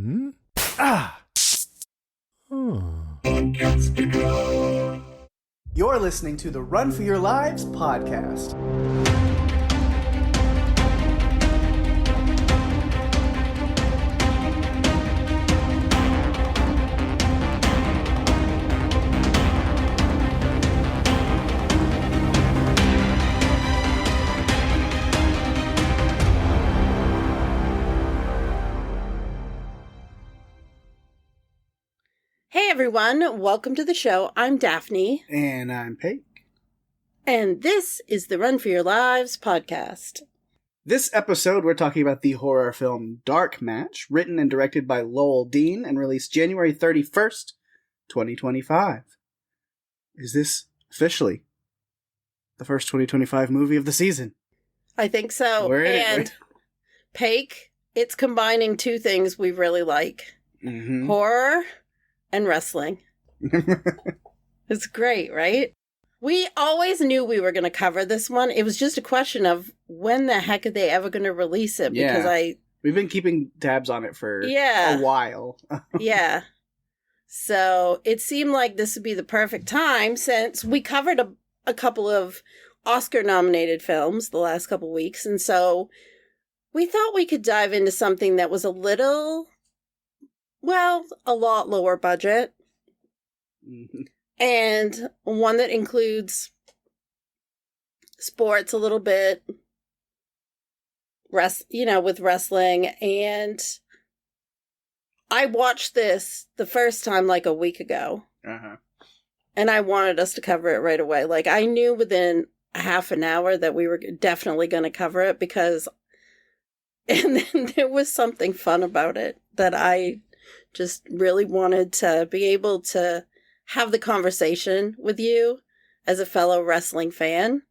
Hmm? Ah! You're listening to the Run for Your Lives podcast. Hey everyone, welcome to the show. I'm Daphne. And I'm Pake. And this is the Run for Your Lives podcast. This episode, we're talking about the horror film Dark Match, written and directed by Lowell Dean and released January 31st, 2025. Is this officially the first 2025 movie of the season? I think so. We're in it. And Pake, it's combining two things we really like. Mm-hmm. Horror and wrestling. It's great, right? We always knew we were going to cover this one. It was just a question of when the heck are they ever going to release it? Because We've been keeping tabs on it for Yeah. a while. Yeah. So it seemed like this would be the perfect time since we covered a couple of Oscar-nominated films the last couple weeks. And so we thought we could dive into something that was a lot lower budget. Mm-hmm. And one that includes sports a little bit, with wrestling. And I watched this the first time like a week ago. Uh-huh. And I wanted us to cover it right away. Like, I knew within a half an hour that we were definitely going to cover it and then there was something fun about it that I just really wanted to be able to have the conversation with you as a fellow wrestling fan.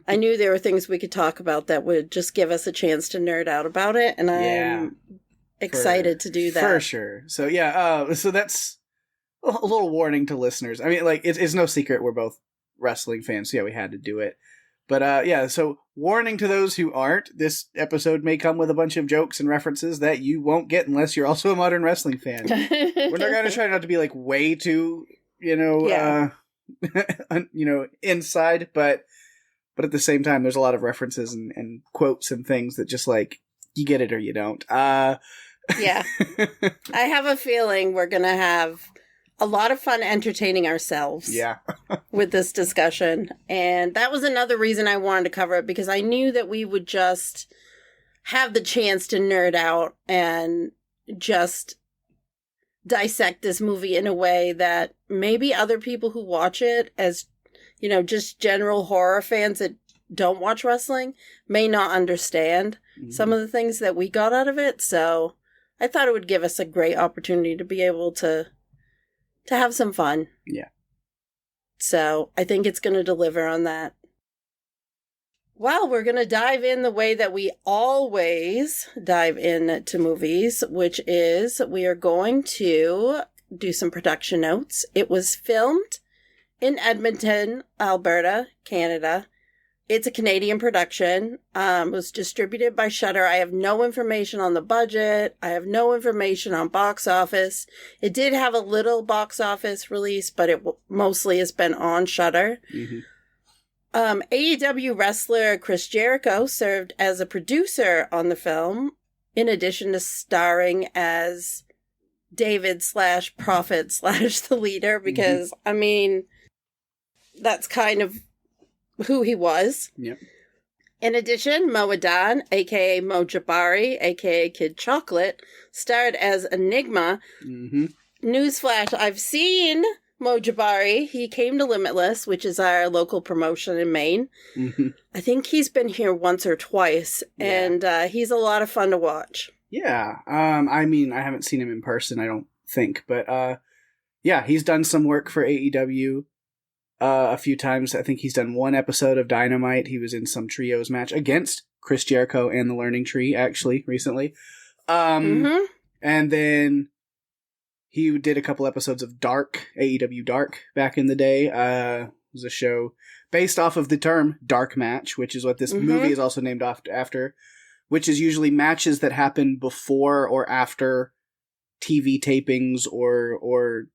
I knew there were things we could talk about that would just give us a chance to nerd out about it, and I'm excited to do that. For sure. So yeah, so that's a little warning to listeners. I mean, like, it's no secret we're both wrestling fans, so yeah, we had to do it. But so warning to those who aren't, this episode may come with a bunch of jokes and references that you won't get unless you're also a modern wrestling fan. We're not going to try not to be like way too, inside, but at the same time, there's a lot of references and quotes and things that just like, you get it or you don't. Yeah. I have a feeling we're going to have a lot of fun entertaining ourselves with this discussion. And that was another reason I wanted to cover it, because I knew that we would just have the chance to nerd out and just dissect this movie in a way that maybe other people who watch it as, just general horror fans that don't watch wrestling may not understand some of the things that we got out of it. So I thought it would give us a great opportunity to be able to have some fun. Yeah. So I think it's going to deliver on that. Well, we're going to dive in the way that we always dive into movies, which is we are going to do some production notes. It was filmed in Edmonton, Alberta, Canada. It's a Canadian production. It was distributed by Shudder. I have no information on the budget. I have no information on box office. It did have a little box office release, but it mostly has been on Shudder. Mm-hmm. AEW wrestler Chris Jericho served as a producer on the film, in addition to starring as David/Prophet/ the leader, because, I mean, that's kind of who he was. Yep. In addition, Mo Adan, a.k.a. Mo Jabari, a.k.a. Kid Chocolate, starred as Enigma. Mm-hmm. Newsflash, I've seen Mo Jabari. He came to Limitless, which is our local promotion in Maine. Mm-hmm. I think he's been here once or twice, and he's a lot of fun to watch. Yeah. I mean, I haven't seen him in person, I don't think. But, he's done some work for AEW. A few times. I think he's done one episode of Dynamite. He was in some trios match against Chris Jericho and the Learning Tree, actually, recently. And then he did a couple episodes of Dark, AEW Dark, back in the day. It was a show based off of the term Dark Match, which is what this movie is also named after, which is usually matches that happen before or after TV tapings or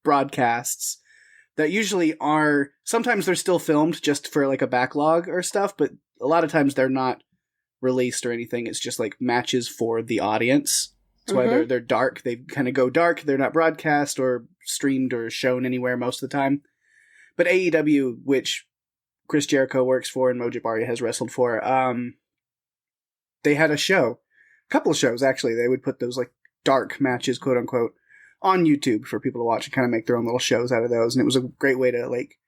broadcasts that usually are, sometimes they're still filmed just for like a backlog or stuff, but a lot of times they're not released or anything. It's just like matches for the audience. That's why they're dark. They kind of go dark. They're not broadcast or streamed or shown anywhere most of the time. But AEW, which Chris Jericho works for and Mojibari has wrestled for, they had a show. A couple of shows, actually. They would put those like dark matches, quote unquote, on YouTube for people to watch and kind of make their own little shows out of those. And it was a great way to like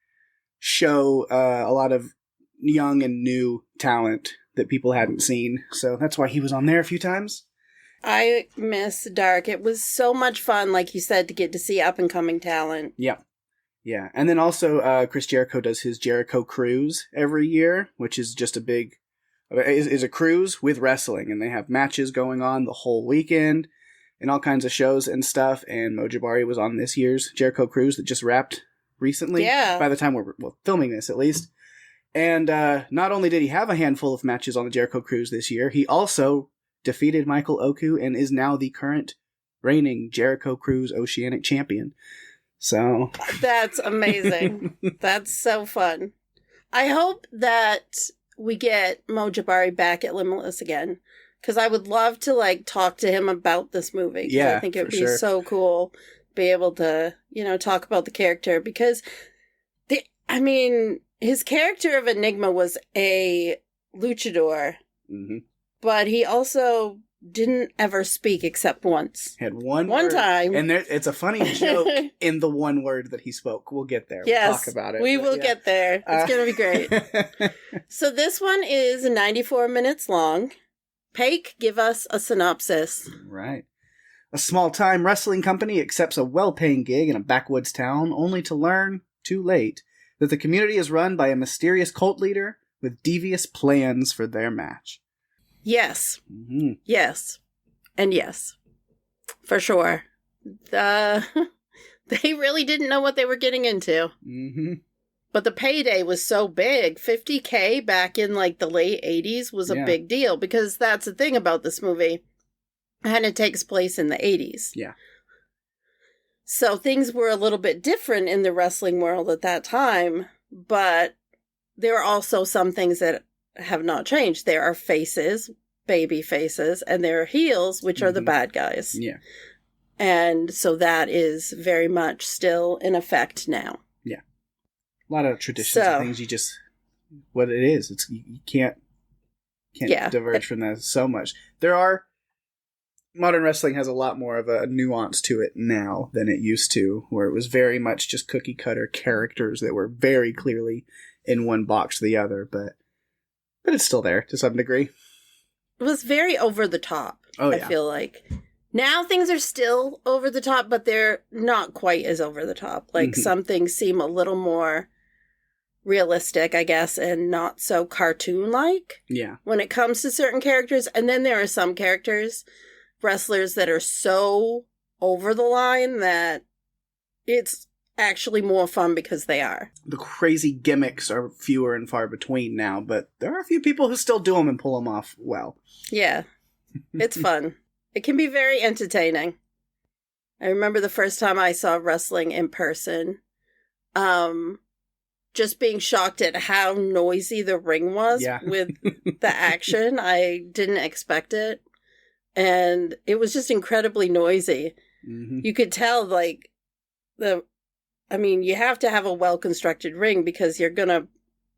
show a lot of young and new talent that people hadn't seen. So that's why he was on there a few times. I miss Dark. It was so much fun, like you said, to get to see up-and-coming talent. Yeah. Yeah. And then also Chris Jericho does his Jericho Cruise every year, which is just a big... is a cruise with wrestling. And they have matches going on the whole weekend and all kinds of shows and stuff. And Mojibari was on this year's Jericho Cruise that just wrapped recently. Yeah. By the time we're filming this, at least. And not only did he have a handful of matches on the Jericho Cruise this year, he also defeated Michael Oku and is now the current reigning Jericho Cruise Oceanic Champion. So that's amazing. That's so fun. I hope that we get Mojibari back at Limitless again, because I would love to like talk to him about this movie. Yeah, I think it would be so cool to be able to, talk about the character, because his character of Enigma was a luchador, but he also didn't ever speak except once. Had one time. And it's a funny joke in the one word that he spoke. We'll get there. Yes, we'll talk about it. We will get there. It's going to be great. So this one is 94 minutes long. Pake, give us a synopsis. Right. A small-time wrestling company accepts a well-paying gig in a backwoods town, only to learn, too late, that the community is run by a mysterious cult leader with devious plans for their match. Yes. Yes. And yes. For sure. They really didn't know what they were getting into. But the payday was so big. $50K back in like the late 80s was a big deal, because that's the thing about this movie. And it takes place in the 80s. Yeah. So things were a little bit different in the wrestling world at that time, but there are also some things that have not changed. There are faces, baby faces, and there are heels, which are the bad guys. Yeah. And so that is very much still in effect now. Yeah. A lot of traditions and things, you just, what it is. It's, you can't diverge from that so much. Modern wrestling has a lot more of a nuance to it now than it used to, where it was very much just cookie cutter characters that were very clearly in one box or the other, but it's still there to some degree. It was very over the top, I feel like. Now things are still over the top, but they're not quite as over the top. Like some things seem a little more realistic, I guess, and not so cartoon-like. Yeah. When it comes to certain characters. And then there are some wrestlers that are so over the line that it's actually more fun because they are. The crazy gimmicks are fewer and far between now, but there are a few people who still do them and pull them off well. Yeah. It's fun. It can be very entertaining. I remember the first time I saw wrestling in person, just being shocked at how noisy the ring was with the action. I didn't expect it. And it was just incredibly noisy. You could tell, like, you have to have a well-constructed ring because you're going to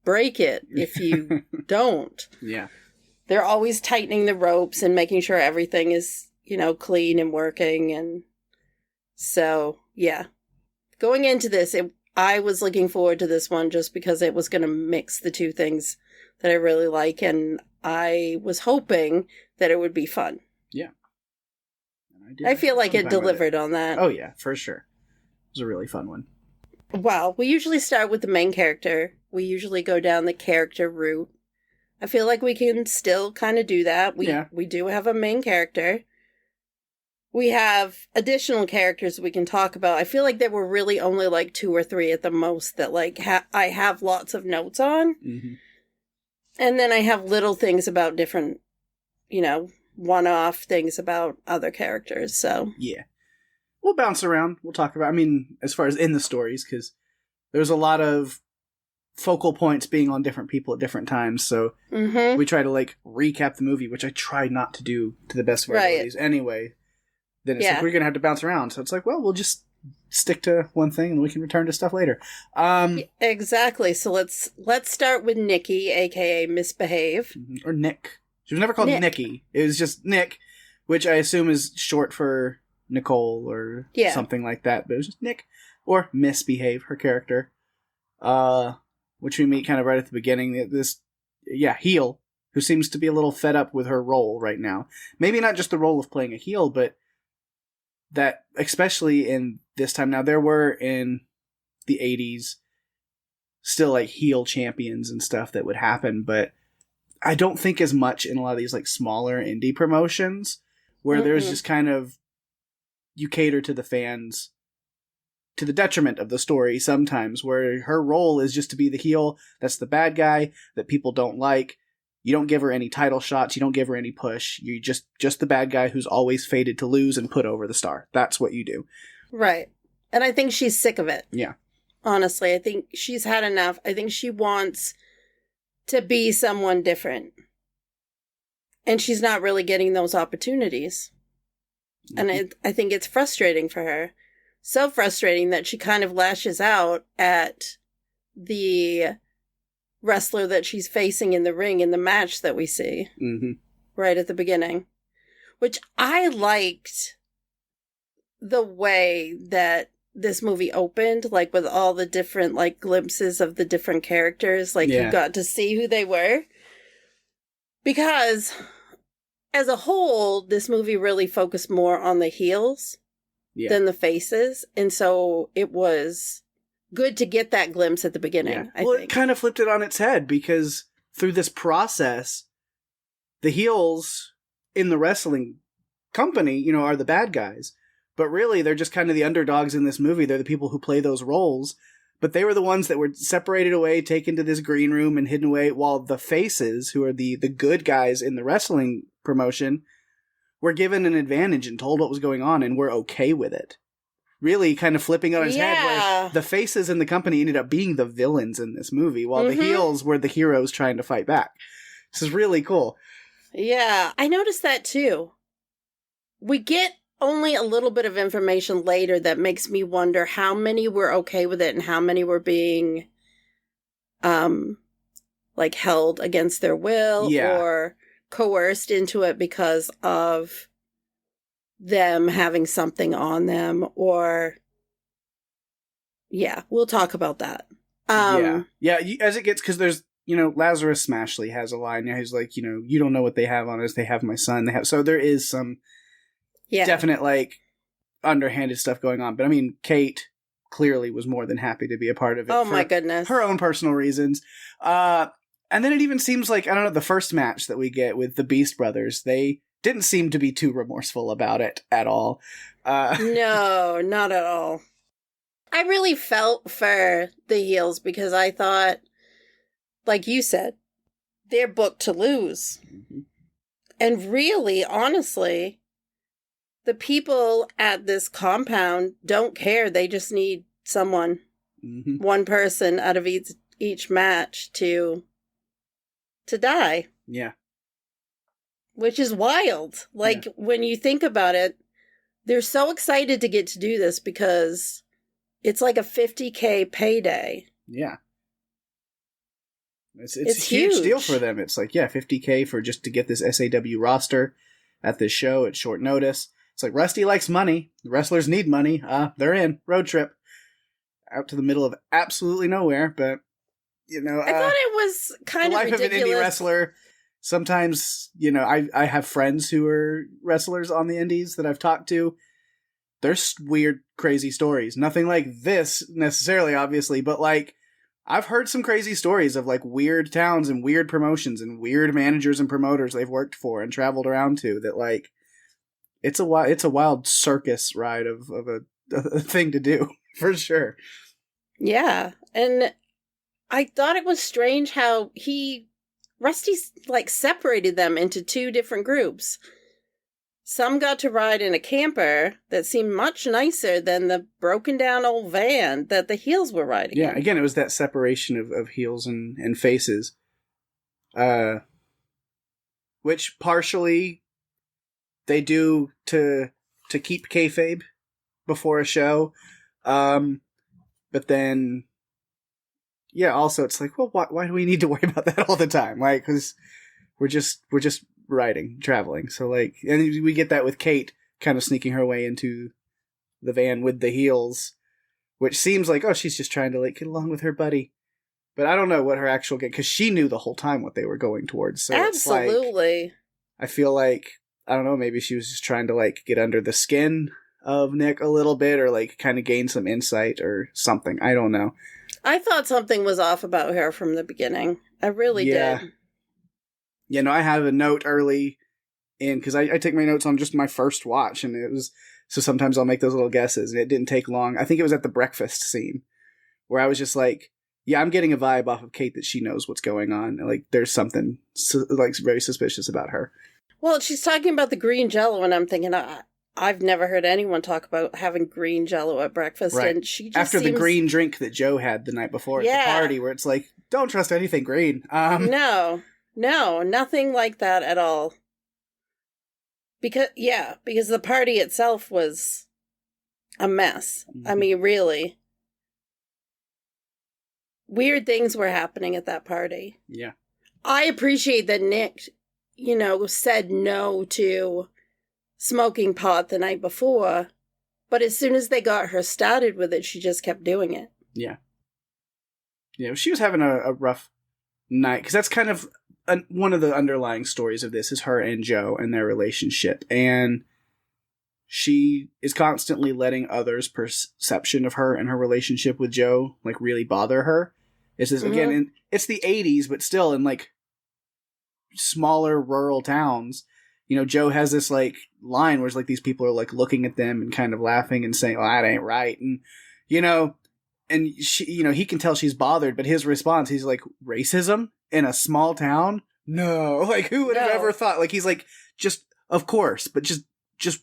break it if you don't. Yeah. They're always tightening the ropes and making sure everything is, clean and working. And so, yeah. Going into this, I was looking forward to this one just because it was going to mix the two things that I really like. And I was hoping that it would be fun. Yeah. I feel like it delivered on that. Oh, yeah, for sure. It was a really fun one. Well, we usually start with the main character. We usually go down the character route. I feel like we can still kind of do that. We do have a main character. We have additional characters we can talk about. I feel like there were really only like 2 or 3 at the most that like I have lots of notes on. And then I have little things about different, one-off things about other characters, so. Yeah. We'll bounce around. We'll talk about, as far as in the stories, because there's a lot of focal points being on different people at different times, so we try to, recap the movie, which I try not to do to the best of our abilities anyway. Then it's we're going to have to bounce around, so it's we'll just stick to one thing and we can return to stuff later. Exactly. So let's start with Nikki, aka Misbehave. Or Nick. She was never called Nikki. It was just Nick, which I assume is short for Nicole or something like that, but it was just Nick. Or Misbehave, her character. Which we meet kind of right at the beginning. This heel, who seems to be a little fed up with her role right now. Maybe not just the role of playing a heel, but that, especially in this time now, there were in the 80s still heel champions and stuff that would happen, but I don't think as much in a lot of these smaller indie promotions where there's just kind of, you cater to the fans to the detriment of the story sometimes, where her role is just to be the heel that's the bad guy that people don't like. You don't give her any title shots. You don't give her any push. You just the bad guy who's always fated to lose and put over the star. That's what you do. Right. And I think she's sick of it. Yeah. Honestly, I think she's had enough. I think she wants to be someone different. And she's not really getting those opportunities. Mm-hmm. And I think it's frustrating for her. So frustrating that she kind of lashes out at the wrestler that she's facing in the ring in the match that we see right at the beginning, which I liked the way that this movie opened, with all the different glimpses of the different characters, you got to see who they were, because as a whole this movie really focused more on the heels than the faces, and so it was good to get that glimpse at the beginning. I think. It kind of flipped it on its head, because through this process, the heels in the wrestling company, are the bad guys. But really, they're just kind of the underdogs in this movie. They're the people who play those roles. But they were the ones that were separated away, taken to this green room and hidden away, while the faces, who are the good guys in the wrestling promotion, were given an advantage and told what was going on and were okay with it. Really kind of flipping on its head, where the faces in the company ended up being the villains in this movie, while the heels were the heroes trying to fight back. This is really cool. Yeah, I noticed that too. We get only a little bit of information later that makes me wonder how many were okay with it and how many were being held against their will or coerced into it because of them having something on them, or we'll talk about that. As it gets, because there's Lazarus Smashley has a line. He's like, you don't know what they have on us. They have my son. So there is some definite underhanded stuff going on. But Kate clearly was more than happy to be a part of it. Oh my goodness, her own personal reasons. And then it even seems like, I don't know, the first match that we get with the Beast Brothers, they didn't seem to be too remorseful about it at all. No, not at all. I really felt for the heels, because I thought, like you said, they're booked to lose. And really, honestly, the people at this compound don't care. They just need someone, one person out of each match to die. Yeah. Which is wild. When you think about it, they're so excited to get to do this because it's like a $50K payday. Yeah. It's a huge deal for them. It's $50K for just to get this SAW roster at this show at short notice. It's Rusty likes money. The wrestlers need money. They're in. Road trip. Out to the middle of absolutely nowhere, but, I thought it was kind of ridiculous. The life of an indie wrestler. Sometimes, I have friends who are wrestlers on the indies that I've talked to. There's weird, crazy stories. Nothing like this necessarily, obviously, but I've heard some crazy stories of weird towns and weird promotions and weird managers and promoters they've worked for and traveled around to that it's a wild circus ride of a thing to do, for sure. Yeah, and I thought it was strange how he Rusty's, like, separated them into 2 different groups. Some got to ride in a camper that seemed much nicer than the broken down old van that the heels were riding in. Again, it was that separation of heels and faces. Which partially they do to keep kayfabe before a show. But then, also it's like, well, why do we need to worry about that all the time? Like, because we're just riding, traveling. So, like, and we get that with Kate kind of sneaking her way into the van with the heels, which seems like, oh, she's just trying to, like, get along with her buddy. But I don't know what her actual get, because she knew the whole time what they were going towards. So absolutely. It's like, I feel like, I don't know, maybe she was just trying to, like, get under the skin of Nick a little bit, or, like, kind of gain some insight or something. I don't know. I thought something was off about her from the beginning. I really did. Yeah, no, I have a note early in, because I take my notes on just my first watch, and it was, so sometimes I'll make those little guesses, and it didn't take long. I think it was at the breakfast scene, where I was just like, yeah, I'm getting a vibe off of Kate that she knows what's going on. Like, there's something, like, very suspicious about her. Well, she's talking about the green Jell-O, and I'm thinking, I've never heard anyone talk about having green Jell-O at breakfast, right. and she just after the green drink that Joe had the night before at the party, where it's like, don't trust anything green. No, nothing like that at all. Because the party itself was a mess. Mm-hmm. I mean, really. Weird things were happening at that party. Yeah. I appreciate that Nick, said no to smoking pot the night before, but as soon as they got her started with it, she just kept doing it. Yeah. Yeah, she was having a rough night, because that's kind of one of the underlying stories of this is her and Joe and their relationship, and she is constantly letting others' perception of her and her relationship with Joe, like, really bother her. It's this, again, and it's the 80s, but still in, like, smaller rural towns. Joe has this, like, line where it's like these people are, like, looking at them and kind of laughing and saying, "Oh, that ain't right." And, and she, he can tell she's bothered, but his response, he's like, "Racism in a small town? No." Like, who would have ever thought? Like, he's like, just, of course, but just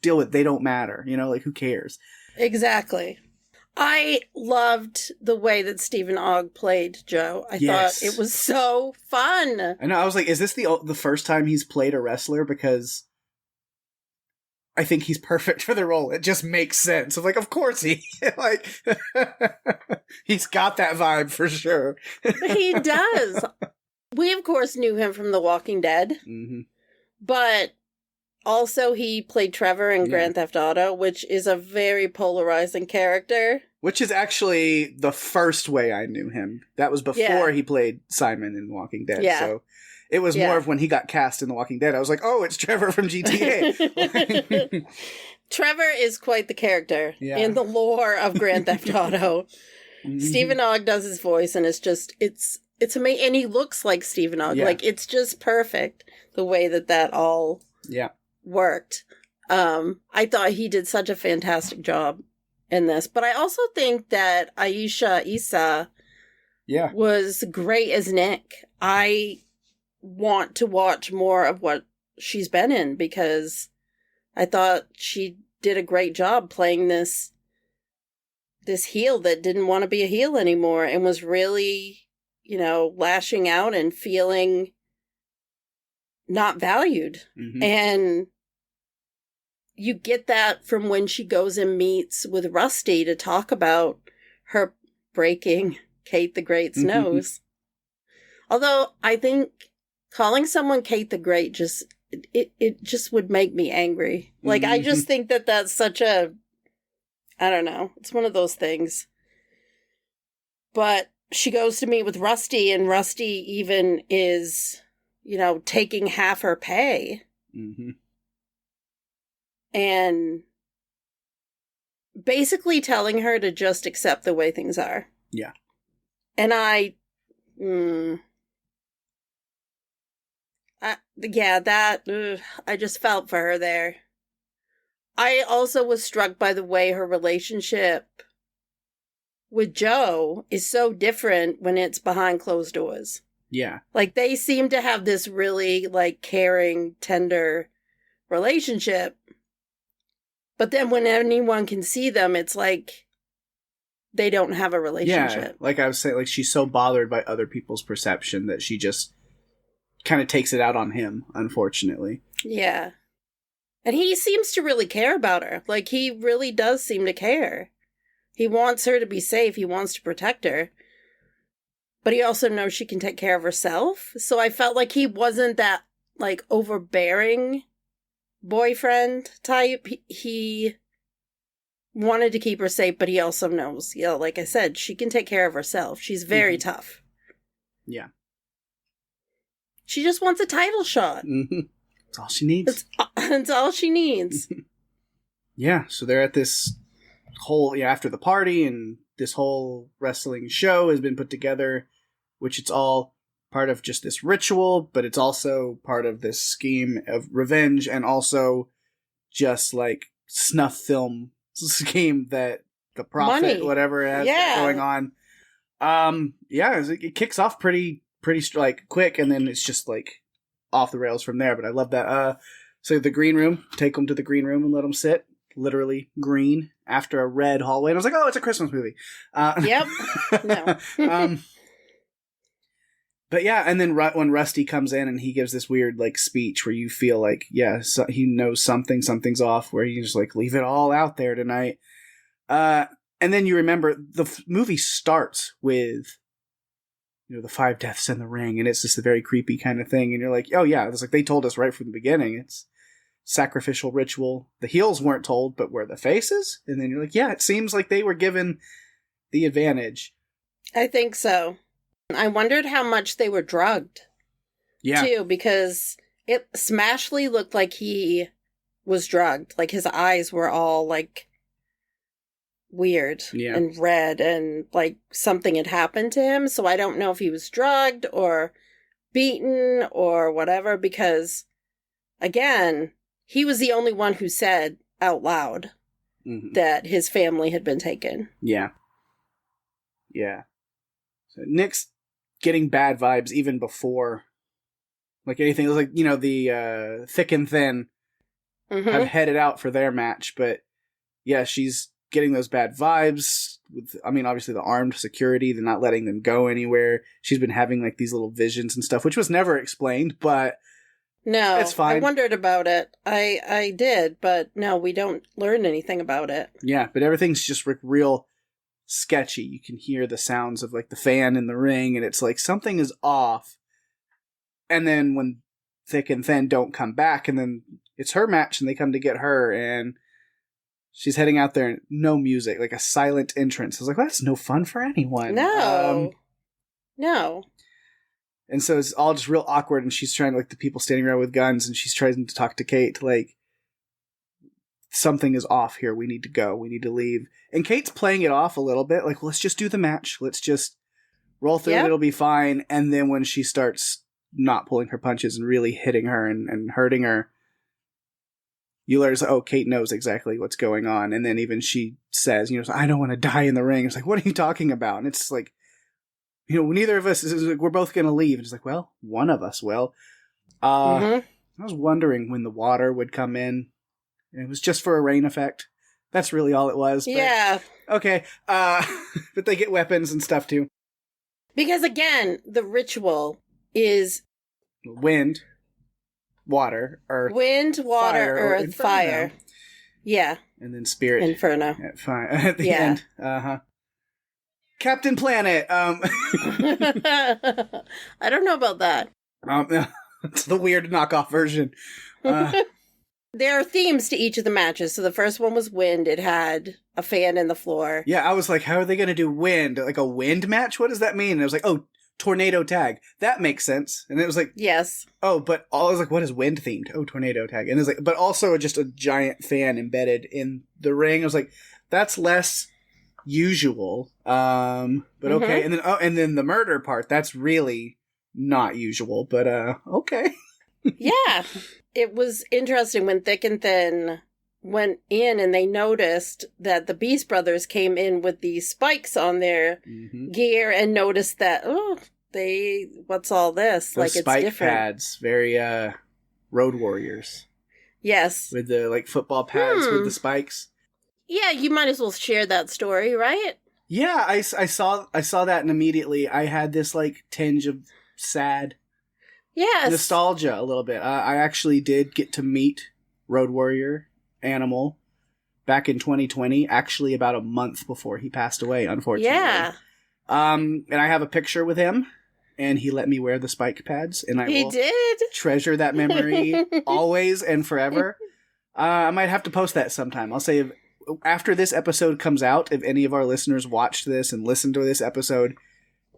deal with it. They don't matter. Like, who cares? Exactly. I loved the way that Stephen Ogg played Joe. I thought it was so fun. I know. I was like, is this the first time he's played a wrestler? Because I think he's perfect for the role. It just makes sense. I'm like, of course he, like, he's got that vibe for sure. He does. We, of course, knew him from The Walking Dead. Mm-hmm. But also he played Trevor in Grand Theft Auto, which is a very polarizing character. Which is actually the first way I knew him. That was before he played Simon in The Walking Dead. Yeah. So it was more of when he got cast in The Walking Dead. I was like, oh, it's Trevor from GTA. Trevor is quite the character in the lore of Grand Theft Auto. Mm-hmm. Stephen Ogg does his voice, and it's amazing. And he looks like Stephen Ogg. Yeah. Like, it's just perfect the way that all worked. I thought he did such a fantastic job in this. But I also think that Aisha Issa was great as Nick. I want to watch more of what she's been in, because I thought she did a great job playing this heel that didn't want to be a heel anymore and was really, lashing out and feeling not valued. Mm-hmm. And you get that from when she goes and meets with Rusty to talk about her breaking Kate the Great's nose. Although I think calling someone Kate the Great it just would make me angry. Like, I just think that that's such a, I don't know. It's one of those things. But she goes to meet with Rusty, and Rusty even is, taking half her pay. Mm-hmm. And basically telling her to just accept the way things are. Yeah. And I just felt for her there. I also was struck by the way her relationship with Joe is so different when it's behind closed doors. Yeah. Like, they seem to have this really, like, caring, tender relationship. But then when anyone can see them, it's like they don't have a relationship. Yeah, like I was saying, like, she's so bothered by other people's perception that she just kind of takes it out on him, unfortunately. Yeah. And he seems to really care about her. Like, he really does seem to care. He wants her to be safe. He wants to protect her. But he also knows she can take care of herself. So I felt like he wasn't that, like, overbearing boyfriend type. He wanted to keep her safe, but he also knows, you know, like I said, she can take care of herself. She's very tough. Yeah. She just wants a title shot. Mm-hmm. That's all she needs. That's all she needs. Yeah, so they're at this whole, after the party, and this whole wrestling show has been put together, which it's all part of just this ritual, but it's also part of this scheme of revenge, and also just like snuff film scheme that the Prophet, Money. whatever it has going on. It kicks off pretty like quick, and then it's just like off the rails from there. But I love that. So the green room, take them to the green room and let them sit. Literally green after a red hallway, and I was like, "Oh, it's a Christmas movie." Yep. No. But yeah, and then when Rusty comes in and he gives this weird like speech where you feel like, he knows something's off, where he's just like, leave it all out there tonight. And then you remember the movie starts with, the 5 deaths in the ring, and it's just a very creepy kind of thing. And you're like, oh yeah, it's like they told us right from the beginning. It's sacrificial ritual. The heels weren't told, but were the faces? And then you're like, yeah, it seems like they were given the advantage. I think so. I wondered how much they were drugged. Yeah. Too, because Smashley looked like he was drugged. Like, his eyes were all, like, weird and red, and, like, something had happened to him. So I don't know if he was drugged or beaten or whatever, because, again, he was the only one who said out loud that his family had been taken. Yeah. Yeah. So Nick's getting bad vibes even before, like, anything. It was like, the Thick and Thin have headed out for their match, but yeah, she's getting those bad vibes with, obviously the armed security, they're not letting them go anywhere. She's been having like these little visions and stuff, which was never explained, but no, it's fine. I wondered about it. I did, but no, we don't learn anything about it. Yeah, but everything's just real sketchy. You can hear the sounds of like the fan in the ring, and it's like something is off. And then when Thick and Thin don't come back, and then it's her match and they come to get her, and she's heading out there and no music, like a silent entrance. I was like, well, that's no fun for anyone. No. And so it's all just real awkward, and she's trying to, like, the people standing around with guns, and she's trying to talk to Kate, like, something is off here. We need to go. We need to leave. And Kate's playing it off a little bit, like, let's just do the match. Let's just roll through it. It'll be fine. And then when she starts not pulling her punches and really hitting her and hurting her, you learn, oh, Kate knows exactly what's going on. And then even she says, I don't want to die in the ring. It's like, what are you talking about? And it's like, neither of us is like, we're both going to leave. And it's like, well, one of us will. I was wondering when the water would come in. And it was just for a rain effect. That's really all it was. But, yeah. Okay. But they get weapons and stuff too. Because again, the ritual is wind, water, earth. Wind, water, earth, fire. Yeah. And then spirit. Inferno. At the end. Captain Planet. I don't know about that. It's the weird knockoff version. There are themes to each of the matches. So the first one was wind. It had a fan in the floor. Yeah, I was like, how are they going to do wind? Like a wind match? What does that mean? And I was like, oh, tornado tag. That makes sense. And it was like, yes. Oh, but I was like, what is wind themed? Oh, tornado tag. And it was like, but also just a giant fan embedded in the ring. I was like, that's less usual. But okay. And then the murder part, that's really not usual, but okay. Yeah. It was interesting when Thick and Thin went in and they noticed that the Beast Brothers came in with these spikes on their gear and noticed that, what's all this? Those like, it's spike different. pads, very Road Warriors. Yes. With the, like, football pads with the spikes. Yeah, you might as well share that story, right? Yeah, I saw that, and immediately I had this, like, tinge of sad nostalgia a little bit. I actually did get to meet Road Warrior Animal back in 2020, actually about a month before he passed away, unfortunately. Yeah. And I have a picture with him, and he let me wear the spike pads, and I will treasure that memory always and forever. I might have to post that sometime. I'll say after this episode comes out, if any of our listeners watched this and listened to this episode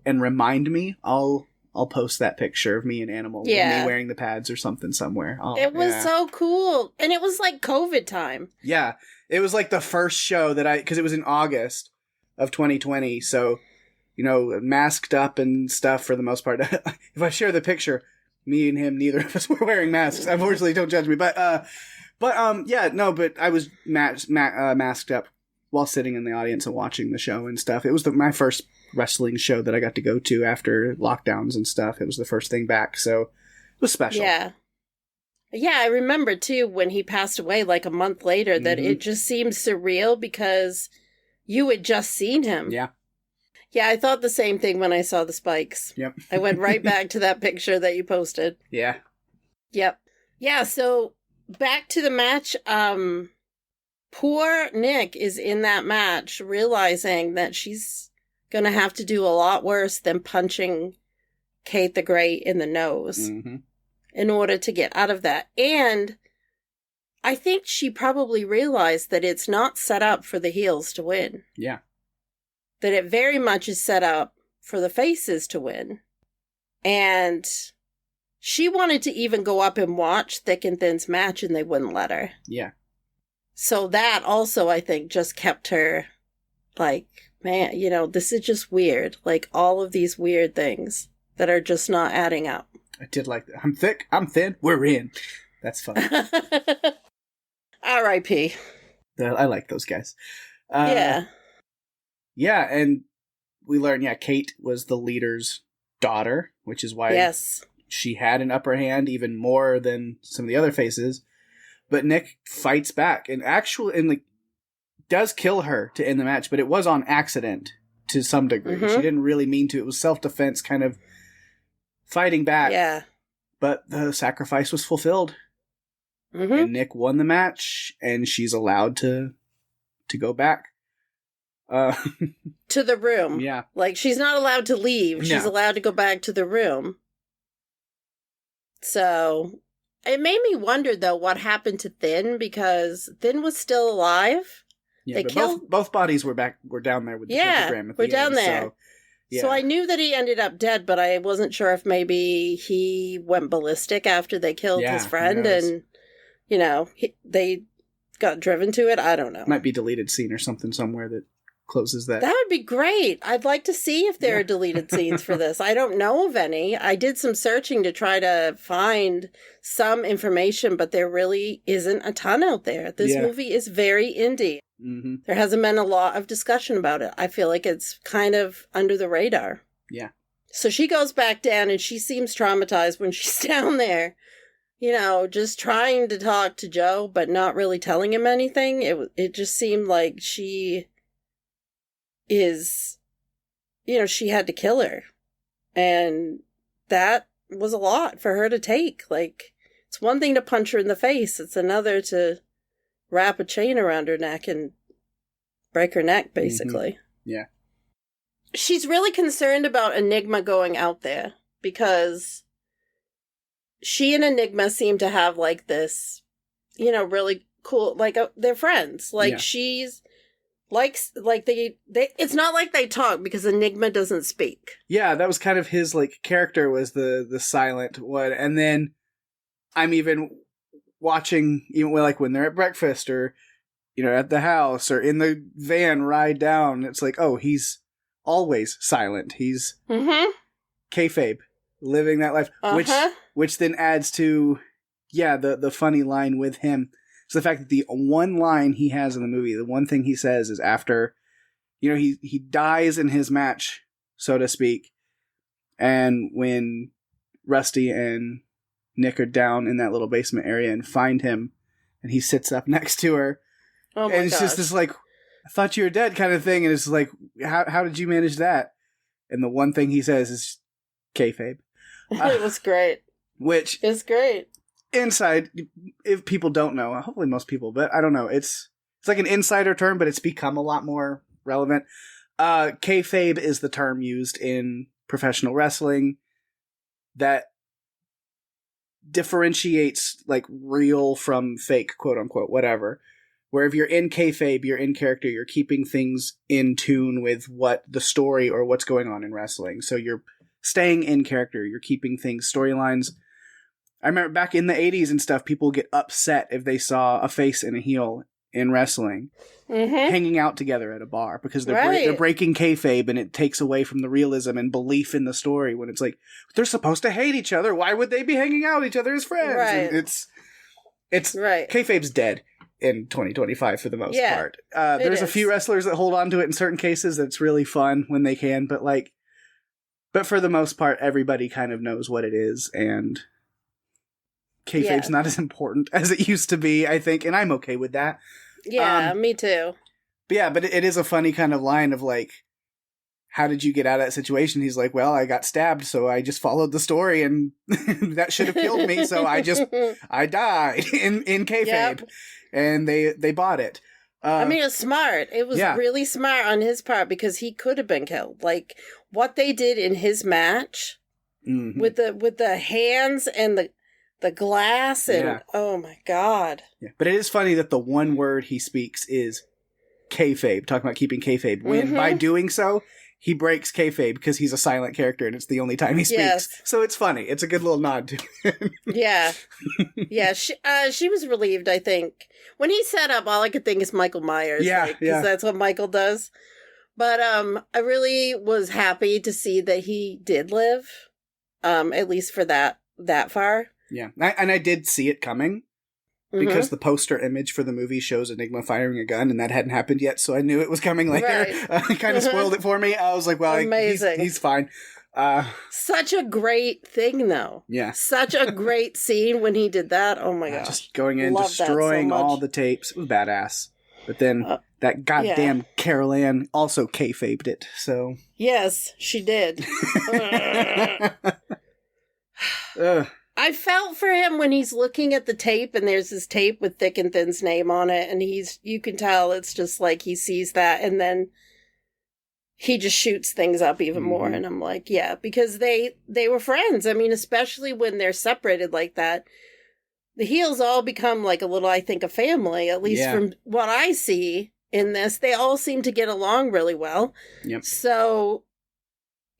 and remind me, I'll post that picture of me and Animal, me wearing the pads or something somewhere. It was so cool. And it was like COVID time. Yeah. It was like the first show that because it was in August of 2020. So, you know, masked up and stuff for the most part. If I share the picture, me and him, neither of us were wearing masks. Unfortunately, don't judge me. But I was masked up while sitting in the audience and watching the show and stuff. It was my first wrestling show that I got to go to after lockdowns and stuff. It was the first thing back, so it was special. Yeah, I remember too when he passed away like a month later that it just seemed surreal because you had just seen him. Yeah, I thought the same thing when I saw the spikes. Yep. I went right back to that picture that you posted. Yeah. Yep. Yeah, so back to the match. Poor Nick is in that match realizing that she's going to have to do a lot worse than punching Kate the Great in the nose in order to get out of that. And I think she probably realized that it's not set up for the heels to win. Yeah. That it very much is set up for the faces to win. And she wanted to even go up and watch Thick and Thin's match, and they wouldn't let her. Yeah. So that also, I think, just kept her like, man, you know, this is just weird. Like, all of these weird things that are just not adding up. I did like that. I'm thick, I'm thin, we're in. That's fun. R.I.P. I like those guys. Yeah. Yeah, and we learned, Kate was the leader's daughter, which is why she had an upper hand even more than some of the other faces. But Nick fights back and does kill her to end the match, but it was on accident to some degree. She didn't really mean to. It was self-defense, kind of fighting back. Yeah. But the sacrifice was fulfilled. And Nick won the match, and she's allowed to go back. To the room. Yeah. Like, she's not allowed to leave. She's allowed to go back to the room. So it made me wonder, though, what happened to Thin, because Thin was still alive. Yeah, they killed both bodies were down there with the pentagram at the end. Down there. So I knew that he ended up dead, but I wasn't sure if maybe he went ballistic after they killed his friend, and you know they got driven to it. I don't know. Might be deleted scene or something somewhere that closes that. That would be great. I'd like to see if there are deleted scenes for this. I don't know of any. I did some searching to try to find some information, but there really isn't a ton out there. This movie is very indie. There hasn't been a lot of discussion about it. I feel like it's kind of under the radar. Yeah. So she goes back down and she seems traumatized when she's down there, you know, just trying to talk to Joe, but not really telling him anything. It just seemed like she is, you know, she had to kill her. And that was a lot for her to take. Like, it's one thing to punch her in the face. It's another to wrap a chain around her neck and break her neck, basically. Yeah. She's really concerned about Enigma going out there because she and Enigma seem to have, like, this, you know, really cool, like, they're friends. Like, she's, like they it's not like they talk because Enigma doesn't speak. Yeah, that was kind of his, like, character was the silent one. And then I'm even watching, even like when they're at breakfast or, you know, at the house or in the van ride down, it's like, oh, he's always silent. He's kayfabe, living that life, which then adds to, the funny line with him. So the fact that the one line he has in the movie, the one thing he says is after, you know, he dies in his match, so to speak, And when Rusty and Nick are down in that little basement area and find him, and he sits up next to her, and it's just this like, I thought you were dead kind of thing, and it's like, how did you manage that? And the one thing he says is kayfabe. It was great. Which is great. Inside, if people don't know, hopefully most people, but I don't know, it's like an insider term, but it's become a lot more relevant. Kayfabe is the term used in professional wrestling that differentiates like real from fake, quote unquote, whatever. Where if you're in kayfabe, you're in character, you're keeping things in tune with what the story or what's going on in wrestling. So you're staying in character, you're keeping things, storylines. I remember back in the 80s and stuff, people get upset if they saw a face and a heel in wrestling hanging out together at a bar because they're breaking kayfabe, and it takes away from the realism and belief in the story when it's like, they're supposed to hate each other. Why would they be hanging out with each other as friends? Right. And it's kayfabe's dead in 2025 for the most part. There's a few wrestlers that hold on to it in certain cases. That's really fun when they can, but for the most part, everybody kind of knows what it is, and kayfabe's not as important as it used to be, I think, and I'm okay with that. Yeah, me too. But it is a funny kind of line of like, how did you get out of that situation? He's like, well, I got stabbed, so I just followed the story, and that should have killed me, so I died in kayfabe. Yep. And they bought it. I mean, it's smart. It was really smart on his part because he could have been killed. Like, what they did in his match with the hands and the glass and oh my god. Yeah. But it is funny that the one word he speaks is kayfabe, talking about keeping kayfabe. When by doing so, he breaks kayfabe because he's a silent character and it's the only time he speaks. Yes. So it's funny. It's a good little nod to him. Yeah. Yeah. She was relieved, I think. When he set up, all I could think is Michael Myers. Yeah. Because that's what Michael does. But I really was happy to see that he did live, at least for that far. Yeah. And I did see it coming because the poster image for the movie shows Enigma firing a gun, and that hadn't happened yet, so I knew it was coming later. Right. It kind of spoiled it for me. I was like, well, he's fine. Such a great thing, though. Yeah. Such a great scene when he did that. Oh my gosh. Just going in, destroying all the tapes. It was badass. But then that goddamn Carol Ann also kayfabed it, so. Yes, she did. I felt for him when he's looking at the tape and there's this tape with Thick and Thin's name on it, and you can tell it's just like he sees that and then he just shoots things up even more. And I'm like, yeah, because they were friends. I mean, especially when they're separated like that, the heels all become like a little, I think, a family, at least from what I see in this. They all seem to get along really well. Yep. So,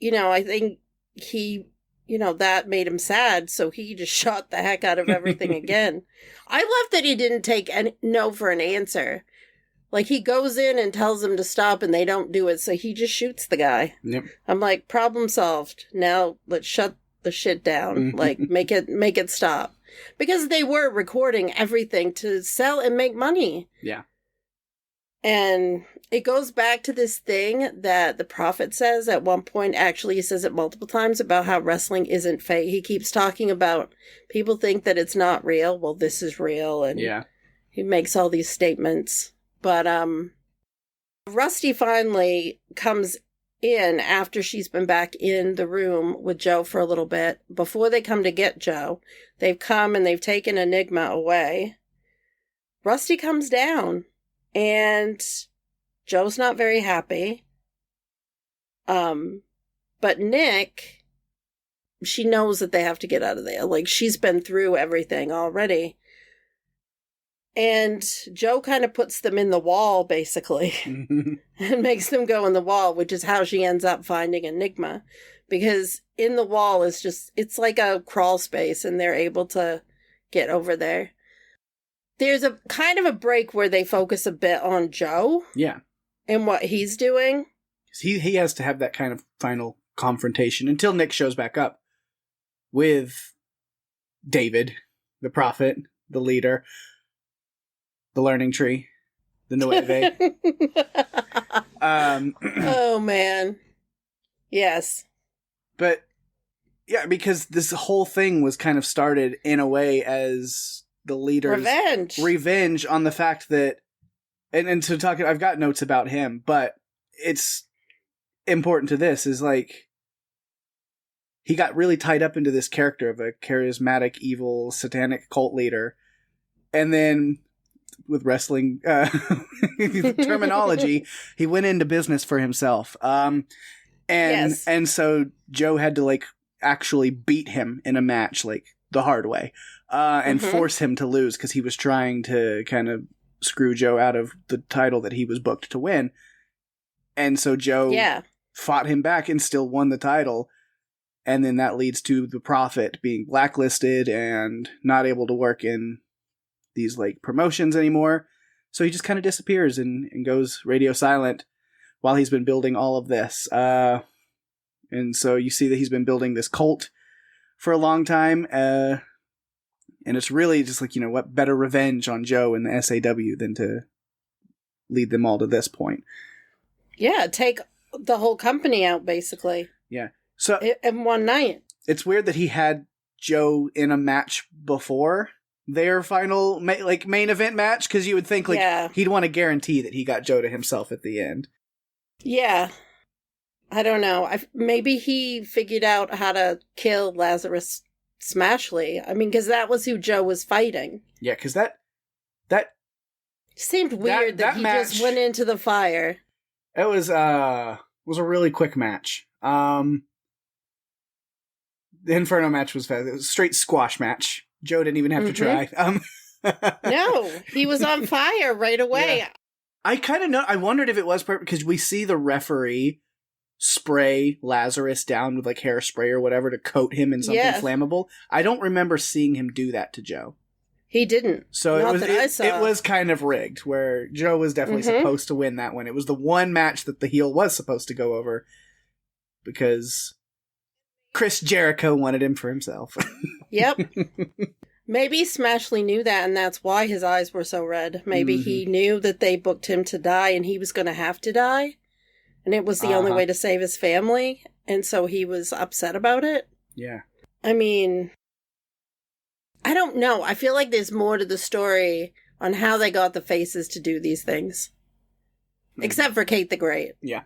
I think he... that made him sad, so he just shot the heck out of everything again. I love that he didn't take no for an answer. Like, he goes in and tells them to stop, and they don't do it, so he just shoots the guy. Yep. I'm like, problem solved. Now, let's shut the shit down. Like, make it stop. Because they were recording everything to sell and make money. Yeah. And it goes back to this thing that the Prophet says at one point. Actually, he says it multiple times about how wrestling isn't fake. He keeps talking about people think that it's not real. Well, this is real. And he makes all these statements. But Rusty finally comes in after she's been back in the room with Joe for a little bit. Before they come to get Joe, they've come and they've taken Enigma away. Rusty comes down. And Joe's not very happy. But Nick, she knows that they have to get out of there. Like, she's been through everything already. And Joe kind of puts them in the wall, basically. And makes them go in the wall, which is how she ends up finding Enigma. Because in the wall is just, it's like a crawl space, and they're able to get over there. There's a kind of a break where they focus a bit on Joe. Yeah. And what he's doing. He has to have that kind of final confrontation until Nick shows back up with David, the prophet, the leader, the learning tree, the Nueve. Oh, man. Yes. But Yeah, because this whole thing was kind of started in a way as the leader's revenge on the fact that, and to talk, I've got notes about him, but it's important to this is like, he got really tied up into this character of a charismatic, evil, satanic cult leader. And then, with wrestling terminology, he went into business for himself. And so Joe had to, like, actually beat him in a match, like, the hard way. And force him to lose, because he was trying to kind of screw Joe out of the title that he was booked to win. And so Joe fought him back and still won the title. And then that leads to the Prophet being blacklisted and not able to work in these like promotions anymore. So he just kind of disappears and goes radio silent while he's been building all of this. And so you see that he's been building this cult for a long time. And it's really just like, what better revenge on Joe and the SAW than to lead them all to this point. Yeah, take the whole company out, basically. Yeah. So in one night. It's weird that he had Joe in a match before their final main event match, because you would think he'd want to guarantee that he got Joe to himself at the end. Yeah. I don't know. Maybe he figured out how to kill Lazarus Smashley. I mean, because that was who Joe was fighting. Yeah, because that seemed weird that he match, just went into the fire. It was a really quick match. The Inferno match was fast. It was a straight squash match. Joe didn't even have to try. No, he was on fire right away. Yeah. I kind of know. I wondered if it was because we see the referee spray Lazarus down with like hairspray or whatever to coat him in something flammable. I don't remember seeing him do that to Joe. He didn't. So it was kind of rigged, where Joe was definitely supposed to win that one. It was the one match that the heel was supposed to go over because Chris Jericho wanted him for himself. Yep. Maybe Smashley knew that, and that's why his eyes were so red. Maybe he knew that they booked him to die, and he was going to have to die, and it was the only way to save his family, and so he was upset about it. Yeah. I mean, I don't know. I feel like there's more to the story on how they got the faces to do these things. Except for Kate the Great. Yeah.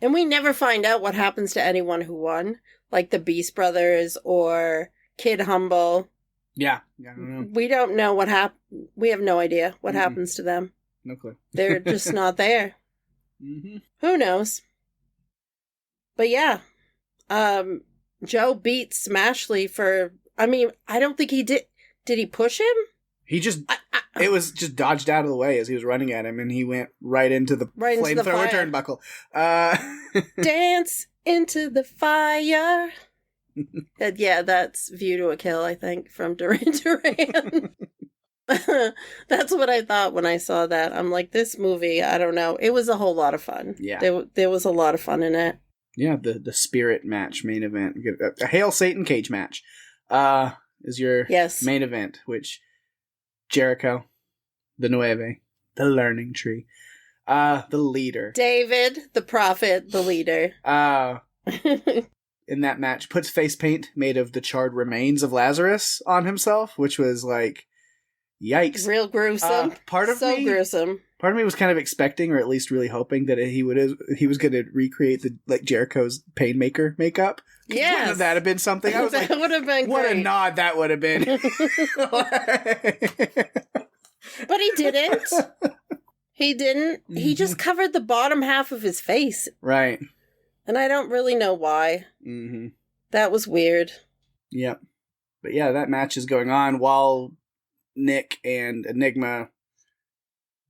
And we never find out what happens to anyone who won. Like the Beast Brothers or Kid Humble. Yeah. I don't know. We don't know what happened. We have no idea what happens to them. No clue. They're just not there. Who knows? But yeah. Joe beat Smashley for... I mean, I don't think he did... Did he push him? He just... It was just dodged out of the way as he was running at him, and he went right into the flamethrower turnbuckle. Dance into the fire. Yeah, that's View to a Kill, I think, from Duran Duran. That's what I thought when I saw that. I'm like, this movie, I don't know. It was a whole lot of fun. Yeah. There was a lot of fun in it. Yeah, the Spirit match main event. A Hail Satan cage match is your main event, which... Jericho, the Nueve, the Learning Tree, the leader. David, the Prophet, the leader. In that match, puts face paint made of the charred remains of Lazarus on himself, which was like, yikes. Real gruesome. Gruesome. Part of me was kind of expecting, or at least really hoping, that he was going to recreate the Jericho's Painmaker makeup. Yes. Wouldn't that have been something? I was that would have been what great. A nod that would have been. But he didn't. He didn't. He just covered the bottom half of his face. Right. And I don't really know why. That was weird. Yep. But yeah, that match is going on while Nick and Enigma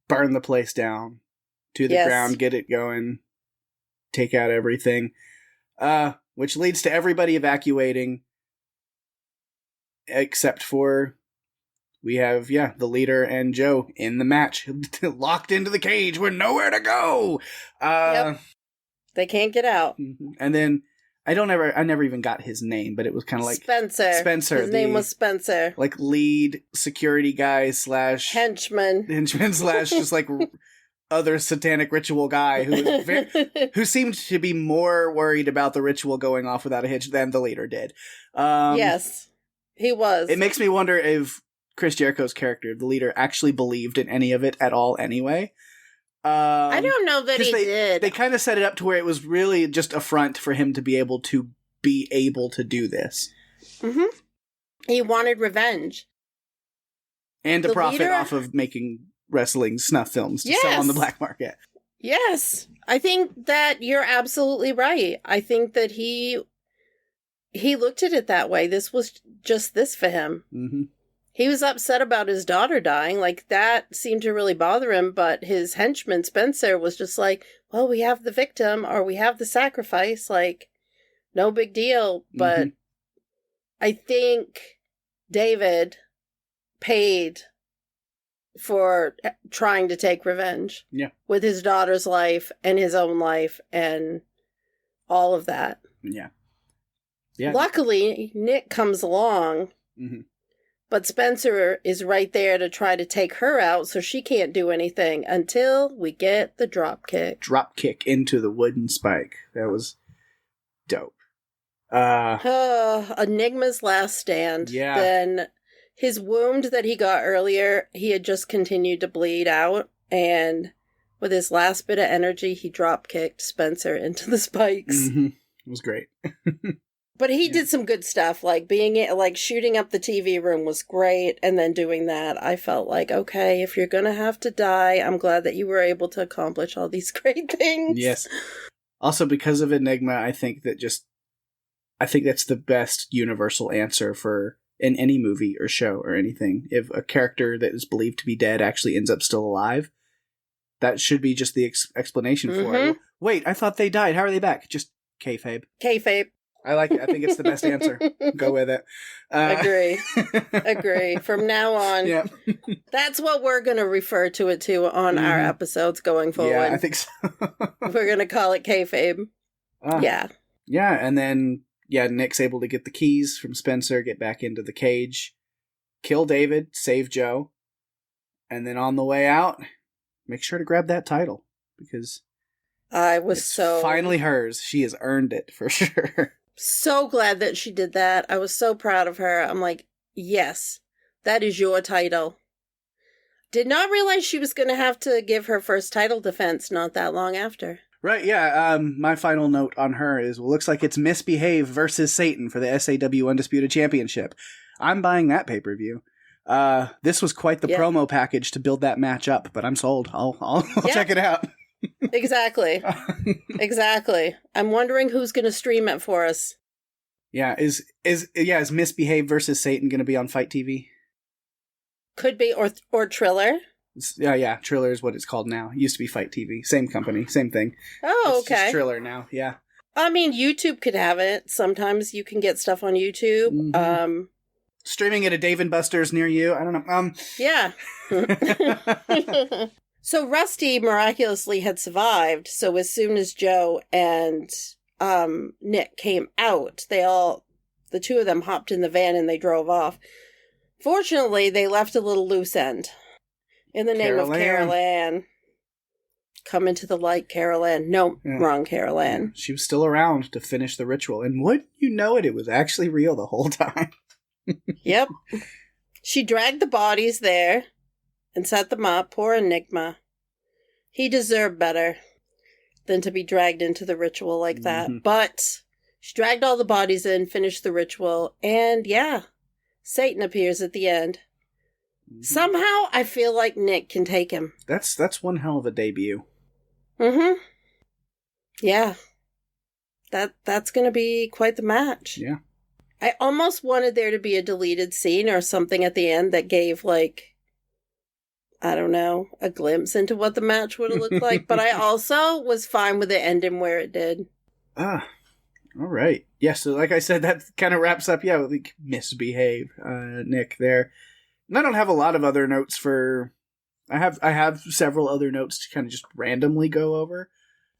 burn the place down to the ground, get it going, take out everything. Which leads to everybody evacuating, except for we have, the leader and Joe in the match, locked into the cage with nowhere to go. Yep. They can't get out. And then I never even got his name, but it was kind of like Spencer. His name was Spencer. Like lead security guy / henchman / just like other satanic ritual guy who seemed to be more worried about the ritual going off without a hitch than the leader did. Yes, he was. It makes me wonder if Chris Jericho's character, the leader, actually believed in any of it at all anyway. I don't know that he did. They kind of set it up to where it was really just a front for him to be able to do this. Mm-hmm. He wanted revenge. And to profit off of making wrestling snuff films to sell on the black market. Yes. I think that you're absolutely right. I think that he looked at it that way. This was just this for him. Mm-hmm. He was upset about his daughter dying. Like, that seemed to really bother him, but his henchman, Spencer, was just like, well, we have the victim, or we have the sacrifice, like, no big deal. But I think David paid for trying to take revenge. Yeah. With his daughter's life and his own life and all of that. Yeah. Luckily, Nick comes along. Mm-hmm. But Spencer is right there to try to take her out, so she can't do anything until we get the drop kick. Drop kick into the wooden spike. That was dope. Enigma's last stand. Yeah. Then his wound that he got earlier, he had just continued to bleed out, and with his last bit of energy, he drop kicked Spencer into the spikes. Mm-hmm. It was great. But he did some good stuff, like shooting up the TV room was great, and then doing that, I felt like, okay, if you're gonna have to die, I'm glad that you were able to accomplish all these great things. Yes. Also, because of Enigma, I think that's the best universal answer for in any movie or show or anything. If a character that is believed to be dead actually ends up still alive, that should be just the explanation for it. Wait, I thought they died. How are they back? Just kayfabe. Kayfabe. I like it. I think it's the best answer. Go with it. Agree. From now on, that's what we're going to refer to it on our episodes going forward. Yeah, I think so. We're going to call it kayfabe. Yeah. Yeah, and then, Nick's able to get the keys from Spencer, get back into the cage, kill David, save Joe, and then on the way out, make sure to grab that title, because it's finally hers. She has earned it, for sure. So glad that she did that. I was so proud of her. I'm like, yes, that is your title. Did not realize she was going to have to give her first title defense not that long after. Right, yeah. My final note on her is, looks like it's Misbehave versus Satan for the SAW Undisputed Championship. I'm buying that pay-per-view. This was quite the promo package to build that match up, but I'm sold. I'll check it out. Exactly. I'm wondering who's going to stream it for us. Yeah, is Misbehave versus Satan going to be on Fight TV? Could be, or Triller. Yeah, Triller is what it's called now. It used to be Fight TV. Same company, same thing. Oh, it's just Triller now, yeah. I mean, YouTube could have it. Sometimes you can get stuff on YouTube. Mm-hmm. Streaming at a Dave & Buster's near you. I don't know. Yeah. So Rusty miraculously had survived. So as soon as Joe and Nick came out, the two of them hopped in the van and they drove off. Fortunately, they left a little loose end. In the name of Carol Ann. Come into the light, Carol Ann. No, wrong Carol Ann. She was still around to finish the ritual. And wouldn't you know it was actually real the whole time. Yep. She dragged the bodies there and set them up. Poor Enigma. He deserved better than to be dragged into the ritual like that. But she dragged all the bodies in, finished the ritual, and Satan appears at the end. Somehow, I feel like Nick can take him. That's one hell of a debut. Mm-hmm. Yeah. That's going to be quite the match. Yeah. I almost wanted there to be a deleted scene or something at the end that gave, I don't know, a glimpse into what the match would have looked like. But I also was fine with it ending where it did. All right. Yeah, so like I said, that kind of wraps up, Misbehave, Nick there. And I don't have a lot of other notes I have several other notes to kind of just randomly go over,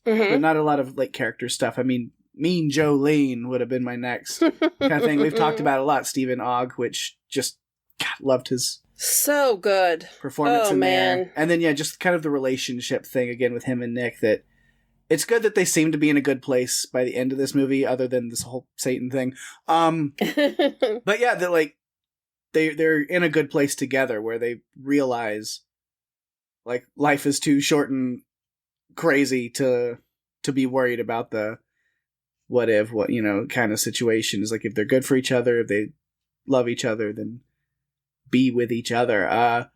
but not a lot of character stuff. I mean, Mean Jolene would have been my next kind of thing. We've talked about a lot. Stephen Ogg, which just loved his So good. Performance in there. And then, just kind of the relationship thing again with him and Nick, that it's good that they seem to be in a good place by the end of this movie, other than this whole Satan thing. But yeah, that like they're in a good place together where they realize like life is too short and crazy to be worried about the what kind of situation. Is like if they're good for each other, if they love each other, then be with each other.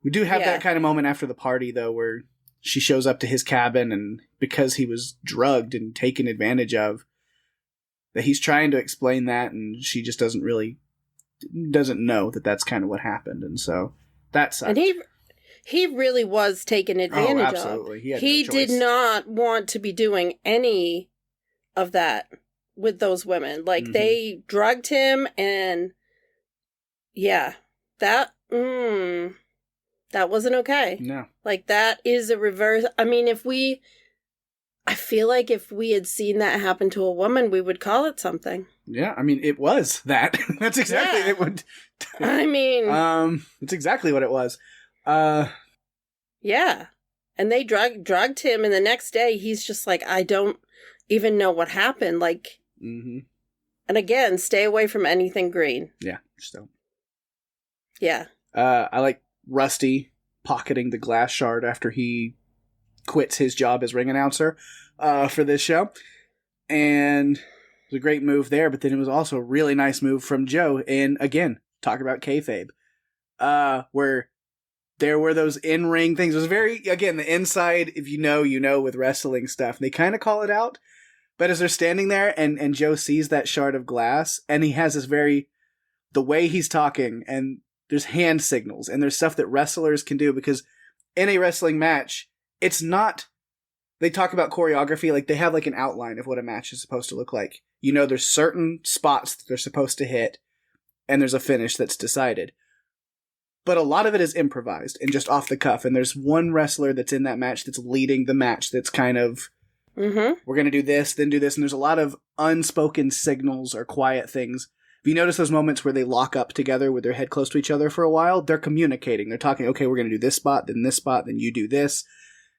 We do have that kind of moment after the party though, where she shows up to his cabin, and because he was drugged and taken advantage of, that he's trying to explain that, and she just doesn't know that that's kind of what happened, and so that sucked. And he really was taken advantage of. Absolutely. He did not want to be doing any of that with those women. Like, they drugged him, and that wasn't okay. No. Like, that is a reverse. I mean, I feel like if we had seen that happen to a woman, we would call it something. Yeah, I mean, it was that. That's exactly it would. I mean, it's exactly what it was. Yeah. And they drugged him, and the next day he's just like, I don't even know what happened. Like, and again, stay away from anything green. Yeah, just don't. Yeah. I like Rusty pocketing the glass shard after he quits his job as ring announcer for this show. And it was a great move there, but then it was also a really nice move from Joe. And again, talk about kayfabe. Where there were those in-ring things. It was very, again, the inside, if you know with wrestling stuff. They kind of call it out. But as they're standing there and Joe sees that shard of glass, and he has this the way he's talking, and there's hand signals, and there's stuff that wrestlers can do, because in a wrestling match, it's not, they talk about choreography, like they have like an outline of what a match is supposed to look like. There's certain spots that they're supposed to hit, and there's a finish that's decided. But a lot of it is improvised and just off the cuff, and there's one wrestler that's in that match that's leading the match that's kind of, we're going to do this, then do this, and there's a lot of unspoken signals or quiet things. If you notice those moments where they lock up together with their head close to each other for a while, they're communicating. They're talking, okay, we're going to do this spot, then you do this.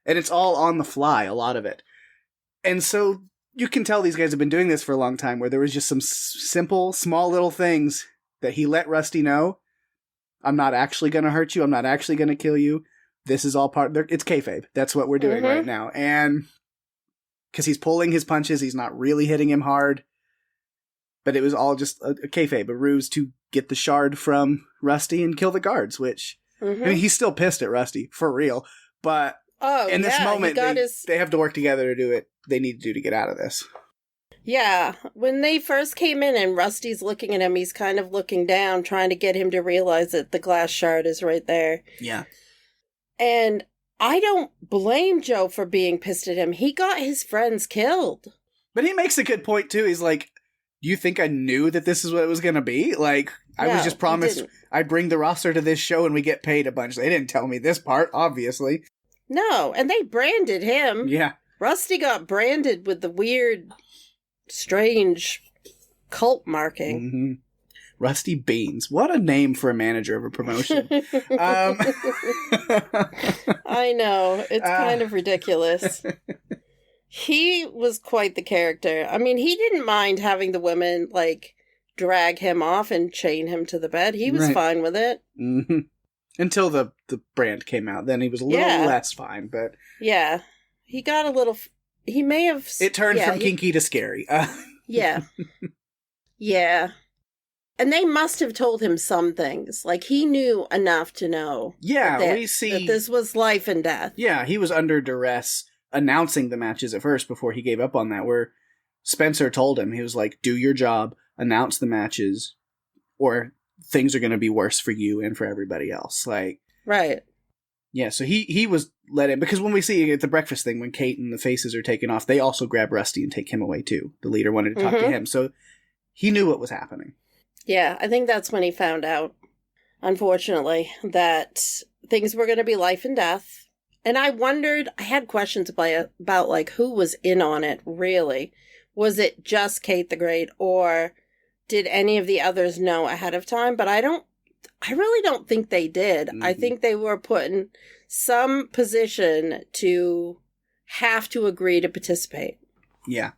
And it's all on the fly, a lot of it. And so you can tell these guys have been doing this for a long time, where there was just some simple, small little things that he let Rusty know. I'm not actually going to hurt you. I'm not actually going to kill you. This is all it's kayfabe. That's what we're doing right now. And because he's pulling his punches, he's not really hitting him hard. But it was all just a kayfabe, a ruse to get the shard from Rusty and kill the guards, which, I mean, he's still pissed at Rusty, for real. But in this moment, they have to work together to do it they need to do to get out of this. Yeah. When they first came in and Rusty's looking at him, he's kind of looking down, trying to get him to realize that the glass shard is right there. Yeah. And I don't blame Joe for being pissed at him. He got his friends killed. But he makes a good point, too. He's like, you think I knew that this is what it was going to be? Like, I was just promised I'd bring the roster to this show and we get paid a bunch. They didn't tell me this part, obviously. No, and they branded him. Yeah. Rusty got branded with the weird, strange cult marking. Rusty Beans. What a name for a manager of a promotion. I know. It's kind of ridiculous. He was quite the character. I mean, he didn't mind having the women, like, drag him off and chain him to the bed. He was fine with it. Until the brand came out. Then he was a little less fine, but... Yeah. He got a little... He may have... It turned from kinky to scary. Yeah. Yeah. And they must have told him some things. Like, he knew enough to know we see that this was life and death. Yeah, he was under duress announcing the matches at first before he gave up on that, where Spencer told him, he was like, do your job, announce the matches, or things are going to be worse for you and for everybody else. Like, right. Yeah, so he was let in, because when we see at the breakfast thing, when Kate and the faces are taken off, they also grab Rusty and take him away too. The leader wanted to talk to him, so he knew what was happening. Yeah, I think that's when he found out, unfortunately, that things were going to be life and death. And I wondered, I had questions about like, who was in on it, really? Was it just Kate the Great, or did any of the others know ahead of time? But I don't I really don't think they did. I think they were put in some position to have to agree to participate. Yeah.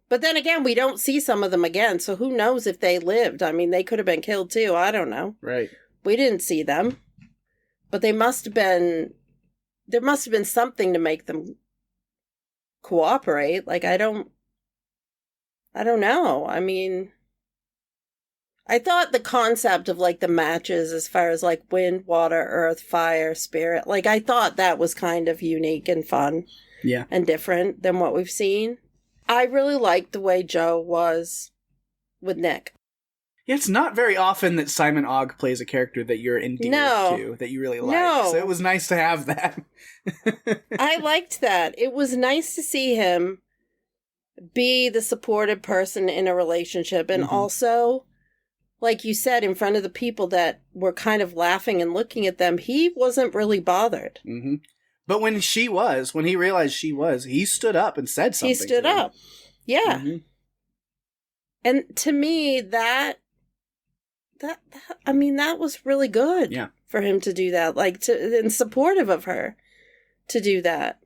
But then again, we don't see some of them again, so who knows if they lived? I mean, they could have been killed too. I don't know. Right. We didn't see them. But there must have been something to make them cooperate. Like, I don't know. I mean, I thought the concept of, like, the matches as far as, like, wind, water, earth, fire, spirit, like, I thought that was kind of unique and fun. Yeah. And different than what we've seen. I really liked the way Joe was with Nick. Yeah, it's not very often that Simon Ogg plays a character that you're endeared to, that you really like. So it was nice to have that. I liked that. It was nice to see him be the supportive person in a relationship. And also, like you said, in front of the people that were kind of laughing and looking at them, he wasn't really bothered. Mm-hmm. But when he realized she was, he stood up and said something. He stood up. Yeah. Mm-hmm. And to me, that was really good. Yeah. For him to do that, and supportive of her to do that.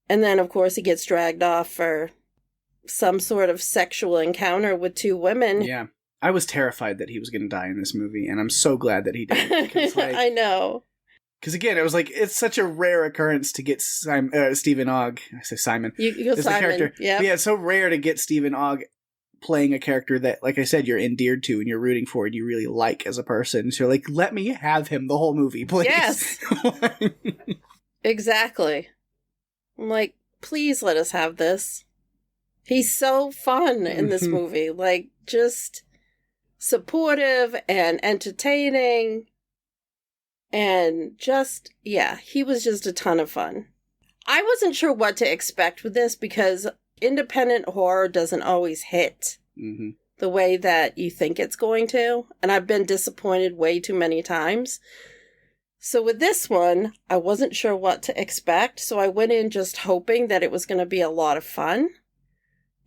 And then, of course, he gets dragged off for some sort of sexual encounter with two women. Yeah. I was terrified that he was going to die in this movie, and I'm so glad that he did. Because, I know. Because again, it was like, it's such a rare occurrence to get Stephen Ogg. I say Simon. You go Simon. The character. Yeah, it's so rare to get Stephen Ogg playing a character that, like I said, you're endeared to and you're rooting for and you really like as a person. So you're like, let me have him the whole movie, please. Yes. Exactly. I'm like, please let us have this. He's so fun in this movie. Like, just supportive and entertaining. And just, yeah, he was just a ton of fun. I wasn't sure what to expect with this because independent horror doesn't always hit the way that you think it's going to. And I've been disappointed way too many times. So with this one, I wasn't sure what to expect. So I went in just hoping that it was going to be a lot of fun.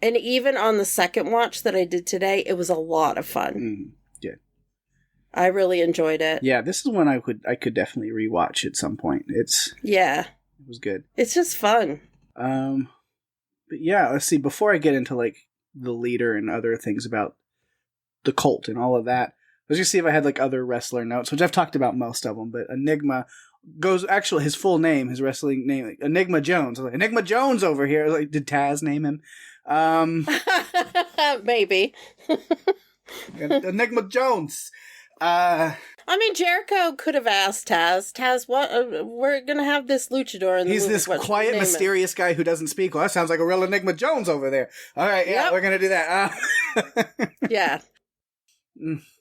And even on the second watch that I did today, it was a lot of fun. Yeah. I really enjoyed it. Yeah, this is one I could definitely rewatch at some point. It was good. It's just fun. But yeah, let's see. Before I get into like the leader and other things about the cult and all of that, let's just see if I had like other wrestler notes, which I've talked about most of them. But Enigma goes actually his full name, his wrestling name, like, Enigma Jones. I was like, Enigma Jones over here. Like, did Taz name him? Maybe. Enigma Jones. I mean, Jericho could have asked Taz, what? We're going to have this luchador in the He's movie. this quiet, mysterious guy who doesn't speak. Well, that sounds like a real Enigma Jones over there. All right, yeah, We're going to do that. Yeah.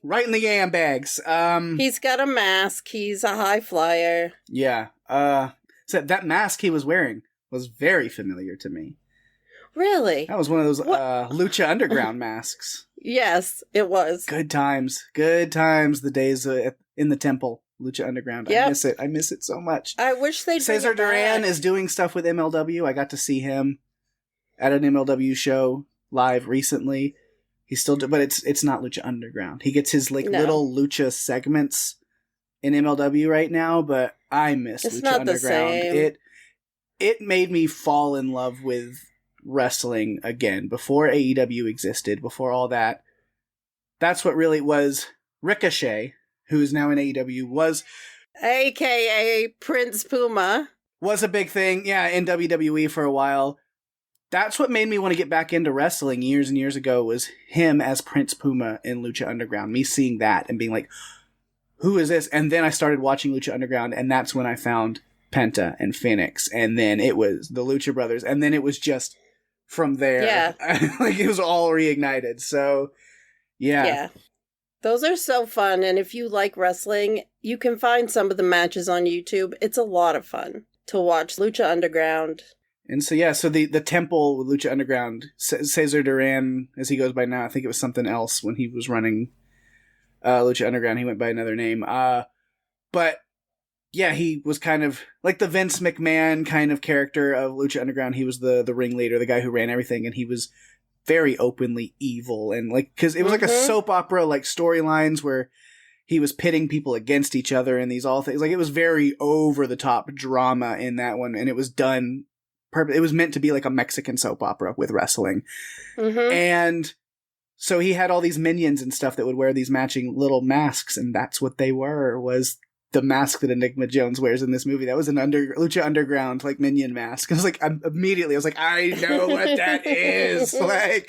Right in the yam bags. He's got a mask. He's a high flyer. Yeah. So that mask he was wearing was very familiar to me. Really? That was one of those Lucha Underground masks. Yes, it was. Good times. The days in the temple. Lucha Underground. Yep. I miss it so much. I wish they'd Cesar Duran is doing stuff with MLW. I got to see him at an MLW show live recently. He's still but it's not Lucha Underground. He gets his little Lucha segments in MLW right now, but I miss it's Lucha not Underground. The same. It made me fall in love with wrestling again before AEW existed, before all that. That's what really was. Ricochet, who's now in AEW, was AKA Prince Puma, was a big thing, in WWE for a while. That's what made me want to get back into wrestling years and years ago, was him as Prince Puma in Lucha Underground. Me seeing that and being like, who is this? And then I started watching Lucha Underground, and that's when I found Penta and Phoenix, and then it was the Lucha Brothers, and then it was just from there. Yeah. Like, it was all reignited. So, yeah. Yeah. Those are so fun, and if you like wrestling, you can find some of the matches on YouTube. It's a lot of fun to watch Lucha Underground. And so, so the temple with Lucha Underground, Cesar Duran, as he goes by now, I think it was something else when he was running Lucha Underground. He went by another name. But, yeah, he was kind of like the Vince McMahon kind of character of Lucha Underground. He was the ringleader, the guy who ran everything, and he was very openly evil. And, like, because it was like a soap opera, like, storylines where he was pitting people against each other and these all things. Like, it was very over the top drama in that one, and it was done it was meant to be like a Mexican soap opera with wrestling. Mm-hmm. And so he had all these minions and stuff that would wear these matching little masks, and that's what they was the mask that Enigma Jones wears in this movie. That was an Lucha Underground, like, minion mask. I was like, I was like, I know what that is. Like,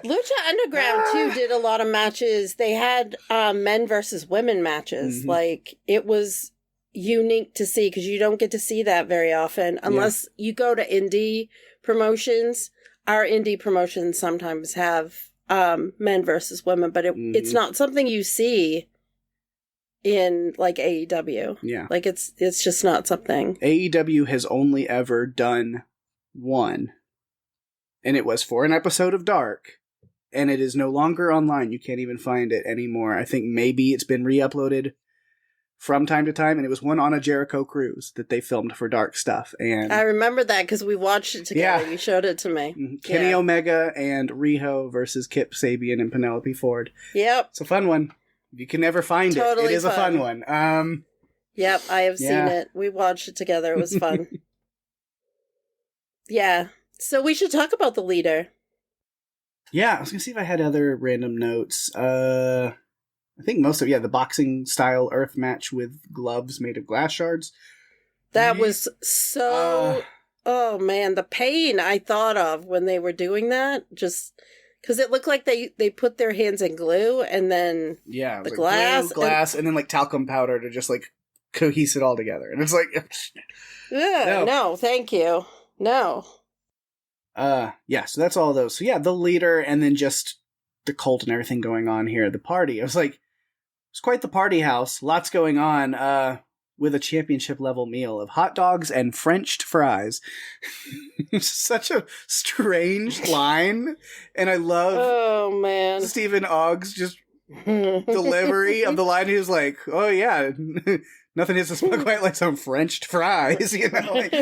Lucha Underground too did a lot of matches. They had men versus women matches. Mm-hmm. Like, it was unique to see, because you don't get to see that very often unless you go to indie promotions. Our indie promotions sometimes have men versus women, but it's not something you see in, like, AEW. Yeah. Like, it's just not something. AEW has only ever done one, and it was for an episode of Dark, and it is no longer online. You can't even find it anymore. I think maybe it's been re-uploaded from time to time, and it was one on a Jericho cruise that they filmed for Dark stuff. And I remember that because we watched it together. Yeah. You showed it to me. Mm-hmm. Kenny Omega and Riho versus Kip Sabian and Penelope Ford. Yep. It's a fun one. You can never find it. It is a fun one. Yep, I have seen it. We watched it together. It was fun. Yeah. So we should talk about the leader. Yeah, I was going to see if I had other random notes. I think most of, the boxing style earth match with gloves made of glass shards. That was so... oh, man, the pain I thought of when they were doing that, just... Because it looked like they put their hands in glue and then the glass. Glass, and then, like, talcum powder to just, like, cohese it all together. And it's like... no, thank you. No. So that's all those. So, the leader, and then just the cult and everything going on here. The party. I was like... It's quite the party house. Lots going on with a championship-level meal of hot dogs and Frenched fries. Such a strange line. And I love Stephen Ogg's just delivery of the line. He was like, oh, yeah, nothing hits the smell quite like some Frenched fries, you know? Like...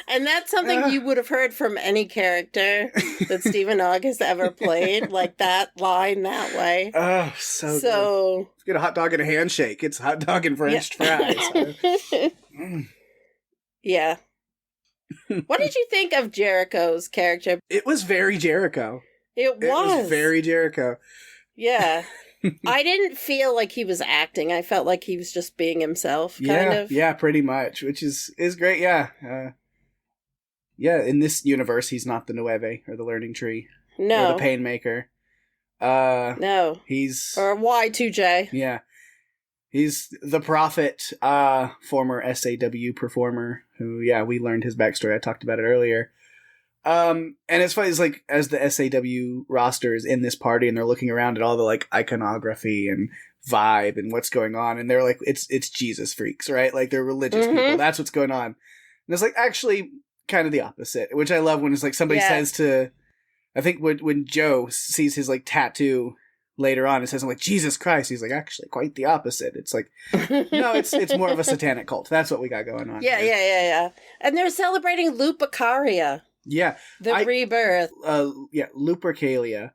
And that's something you would have heard from any character that Stephen Ogg has ever played, like that line that way. Oh, so good. Let's get a hot dog and a handshake. It's hot dog and Frenched fries. Yeah. What did you think of Jericho's character? It was very Jericho. It was very Jericho. Yeah. I didn't feel like he was acting. I felt like he was just being himself, kind of. Yeah, pretty much, which is great, yeah. In this universe, he's not the Nueve, or the Learning Tree. No. Or the Painmaker. No. He's... Or Y2J. Yeah. He's the Prophet, former SAW performer, who, we learned his backstory. I talked about it earlier. And it's funny, it's like, as the SAW roster is in this party, and they're looking around at all the, like, iconography and vibe and what's going on, and they're like, it's Jesus freaks, right? Like, they're religious people. That's what's going on. And it's like, actually... kind of the opposite, which I love when it's like somebody says to, I think when Joe sees his like tattoo later on, it says, I'm like, Jesus Christ. He's like, actually quite the opposite. It's like, no, it's more of a satanic cult. That's what we got going on. Yeah. And they're celebrating Lupercalia. Yeah. The rebirth. Lupercalia.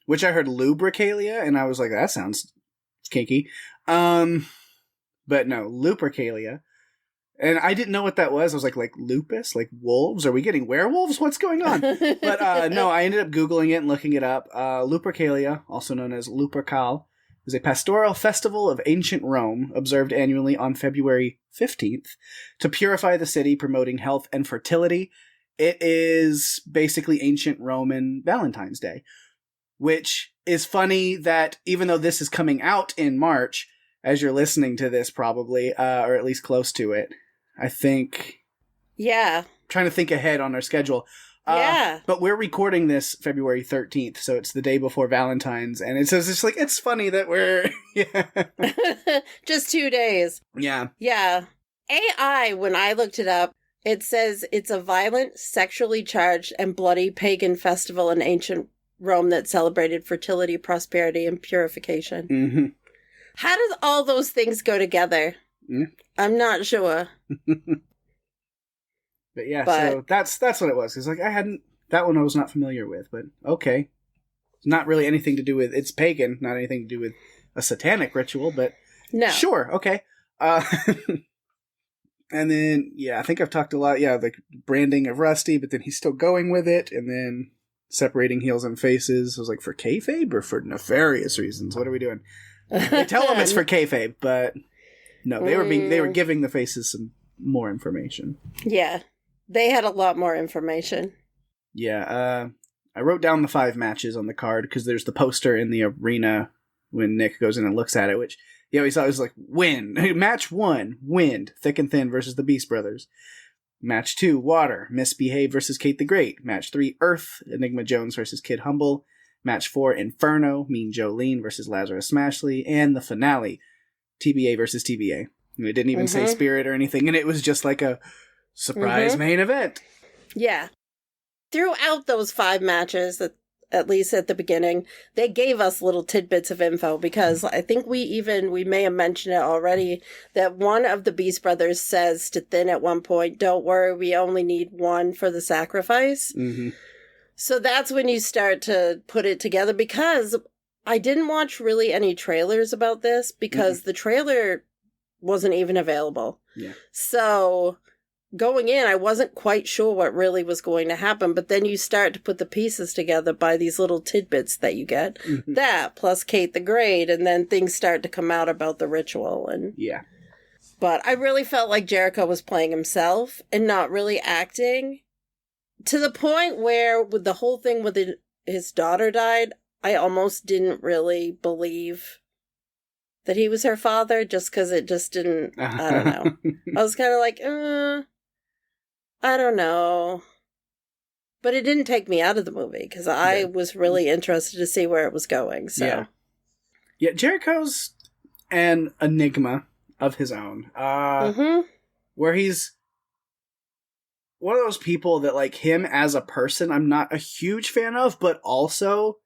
Which I heard Lubricalia, and I was like, that sounds kinky. But no, Lupercalia. And I didn't know what that was. I was like lupus? Like wolves? Are we getting werewolves? What's going on? But no, I ended up Googling it and looking it up. Lupercalia, also known as Lupercal, is a pastoral festival of ancient Rome observed annually on February 15th to purify the city, promoting health and fertility. It is basically ancient Roman Valentine's Day, which is funny that even though this is coming out in March, as you're listening to this probably, or at least close to it, I think. Yeah. Trying to think ahead on our schedule. But we're recording this February 13th, so it's the day before Valentine's, and it says, it's funny that we're... Just 2 days. Yeah. Yeah. AI, when I looked it up, it says it's a violent, sexually charged, and bloody pagan festival in ancient Rome that celebrated fertility, prosperity, and purification. Mm-hmm. How does all those things go together? Mm. I'm not sure. But so that's what it was. It's like that one I was not familiar with, but okay. Not really anything to do with, it's pagan, not anything to do with a satanic ritual, but no. Sure, okay. And then, I think I've talked a lot, like branding of Rusty, but then he's still going with it, and then separating heels and faces. I was like, for kayfabe or for nefarious reasons? What are we doing? They tell them it's for kayfabe, but no, they were giving the faces some more information. Yeah, they had a lot more information. Yeah, I wrote down the 5 matches on the card because there's the poster in the arena when Nick goes in and looks at it, which we saw it was like wind. Match 1, Wind, Thick and Thin versus the Beast Brothers. Match 2, Water, Misbehave versus Kate the Great. Match 3, Earth, Enigma Jones versus Kid Humble. Match 4, Inferno, Mean Jolene versus Lazarus Smashley. And the finale, TBA versus TBA. It didn't even say Spirit or anything, and it was just like a surprise main event. Yeah. Throughout those 5 matches, at least at the beginning, they gave us little tidbits of info, because I think we may have mentioned it already, that one of the Beast Brothers says to Thin at one point, "Don't worry, we only need one for the sacrifice." Mm-hmm. So that's when you start to put it together, because I didn't watch really any trailers about this, because the trailer wasn't even available. Yeah. So going in, I wasn't quite sure what really was going to happen, but then you start to put the pieces together by these little tidbits that you get. Mm-hmm. That, plus Kate the Great, and then things start to come out about the ritual. But I really felt like Jericho was playing himself and not really acting, to the point where, with the whole thing with his daughter died, I almost didn't really believe that he was her father, just because it just didn't, I don't know. I was kind of like, I don't know. But it didn't take me out of the movie, because I was really interested to see where it was going. So, yeah, Jericho's an enigma of his own. Where he's one of those people that, like, him as a person, I'm not a huge fan of, but also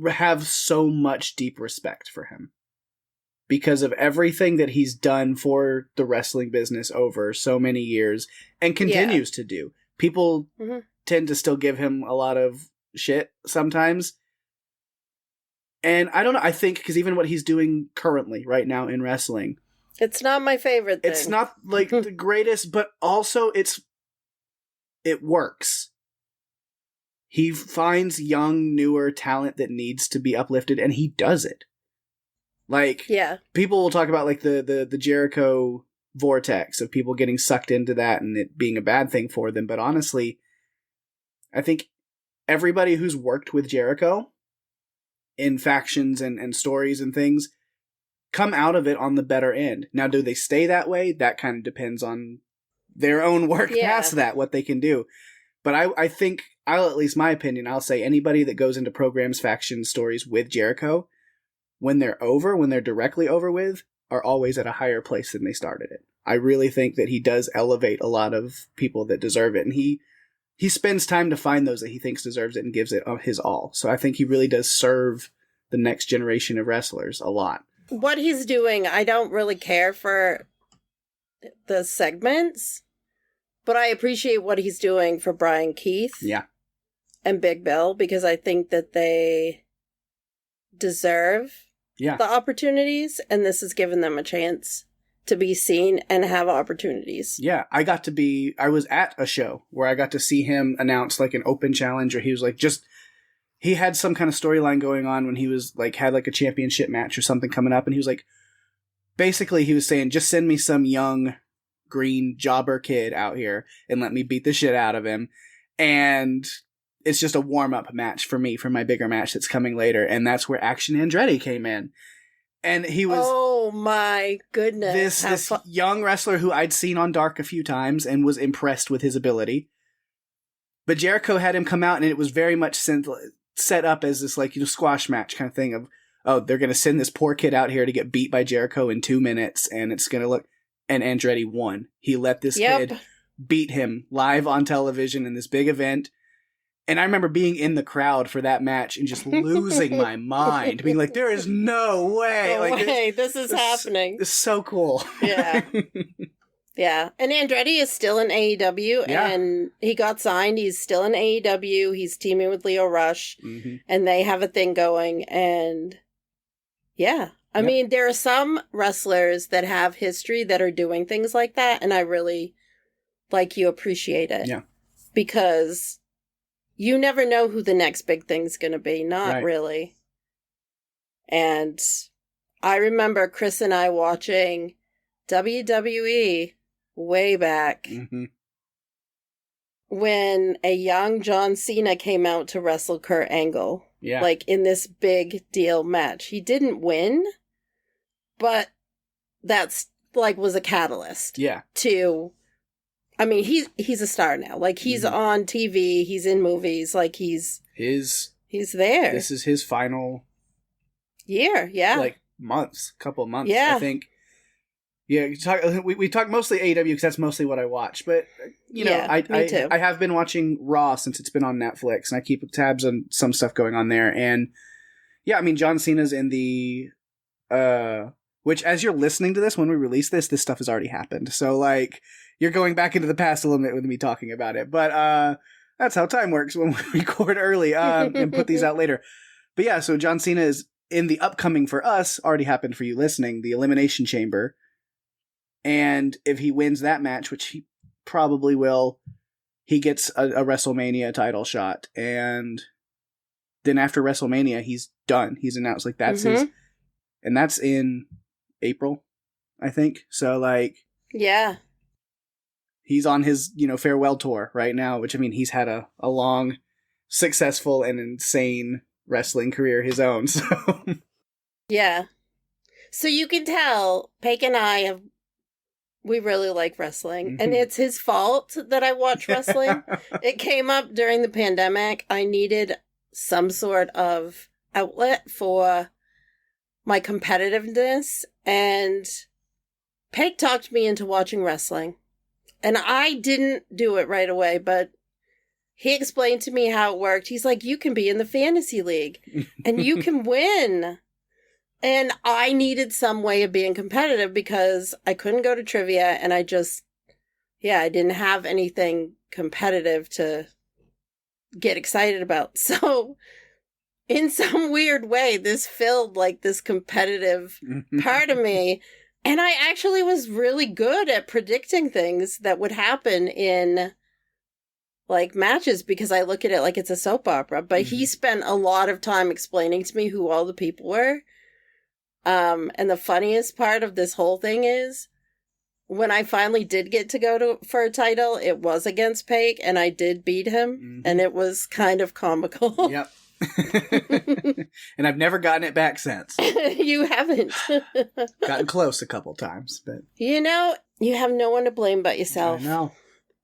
have so much deep respect for him, because of everything that he's done for the wrestling business over so many years and continues to do. People tend to still give him a lot of shit sometimes. And I don't know, I think because even what he's doing currently right now in wrestling, it's not my favorite thing. It's not like the greatest, but also it works. He finds young, newer talent that needs to be uplifted, and he does it. Like, people will talk about, like, the Jericho vortex of people getting sucked into that and it being a bad thing for them. But honestly, I think everybody who's worked with Jericho in factions and stories and things come out of it on the better end. Now, do they stay that way? That kind of depends on their own work past that, what they can do. But I think, at least my opinion, I'll say anybody that goes into programs, factions, stories with Jericho, when they're directly over with, are always at a higher place than they started it. I really think that he does elevate a lot of people that deserve it. And he spends time to find those that he thinks deserves it and gives it his all. So I think he really does serve the next generation of wrestlers a lot. What he's doing, I don't really care for the segments, but I appreciate what he's doing for Brian Keith. Yeah. And Big Bill, because I think that they deserve the opportunities, and this has given them a chance to be seen and have opportunities. Yeah, I was at a show where I got to see him announce, like, an open challenge, or he was like, he had some kind of storyline going on when he was like, had like a championship match or something coming up, and he was like, basically he was saying, just send me some young green jobber kid out here and let me beat the shit out of him, and it's just a warm-up match for me for my bigger match that's coming later. And that's where Action Andretti came in. And he was... Oh my goodness. This young wrestler who I'd seen on Dark a few times and was impressed with his ability. But Jericho had him come out, and it was very much set up as this, like, squash match kind of thing of, oh, they're going to send this poor kid out here to get beat by Jericho in 2 minutes, and it's going to look... And Andretti won. He let this kid beat him live on television in this big event. And I remember being in the crowd for that match and just losing my mind, being like, there is no way. This is happening. It's so cool. Yeah. Yeah. And Andretti is still in AEW, and he got signed. He's still in AEW. He's teaming with Leo Rush, and they have a thing going. And yeah. I mean, there are some wrestlers that have history that are doing things like that, and I really, you appreciate it. Yeah. Because you never know who the next big thing's going to be. Not really. And I remember Chris and I watching WWE way back when a young John Cena came out to wrestle Kurt Angle. Yeah. In this big deal match. He didn't win, but that's, was a catalyst. Yeah. To, I mean, he's a star now. He's on TV, he's in movies, he's there. This is his final year, couple of months, I think. Yeah, we talk mostly AEW because that's mostly what I watch. But, me too. I have been watching Raw since it's been on Netflix, and I keep tabs on some stuff going on there. And, yeah, I mean, John Cena's in the... which, as you're listening to this, when we release this stuff has already happened. So, you're going back into the past a little bit with me talking about it. But that's how time works when we record early and put these out later. But, yeah, so John Cena is in the upcoming, for us, already happened for you listening, the Elimination Chamber. And if he wins that match, which he probably will, he gets a WrestleMania title shot. And then after WrestleMania, he's done. He's announced that's his, and that's in April, I think. So yeah, he's on his, farewell tour right now, which I mean, he's had a long, successful and insane wrestling career his own. So yeah. So you can tell Pake and I we really like wrestling, and it's his fault that I watch wrestling. It came up during the pandemic. I needed some sort of outlet for my competitiveness, and Pake talked me into watching wrestling. And I didn't do it right away, but he explained to me how it worked. He's like, you can be in the fantasy league, and you can win. And I needed some way of being competitive because I couldn't go to trivia, and I didn't have anything competitive to get excited about. So in some weird way, this filled this competitive part of me. And I actually was really good at predicting things that would happen in matches because I look at it like it's a soap opera. But he spent a lot of time explaining to me who all the people were. And the funniest part of this whole thing is when I finally did get to go for a title, it was against Pake, and I did beat him, and it was kind of comical. Yep. And I've never gotten it back since. You haven't. Gotten close a couple times, but you have no one to blame but yourself. I know.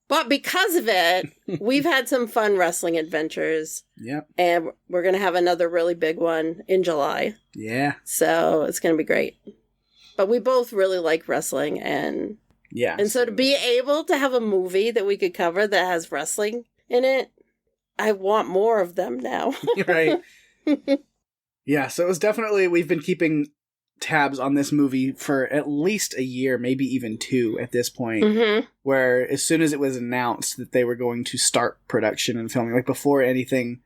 But because of it, we've had some fun wrestling adventures. Yep. And we're going to have another really big one in July. Yeah. So it's going to be great. But we both really like wrestling. And so to be able to have a movie that we could cover that has wrestling in it, I want more of them now. Right. Yeah, so it was definitely, we've been keeping tabs on this movie for at least a year, maybe even 2 at this point, where as soon as it was announced that they were going to start production and filming, before anything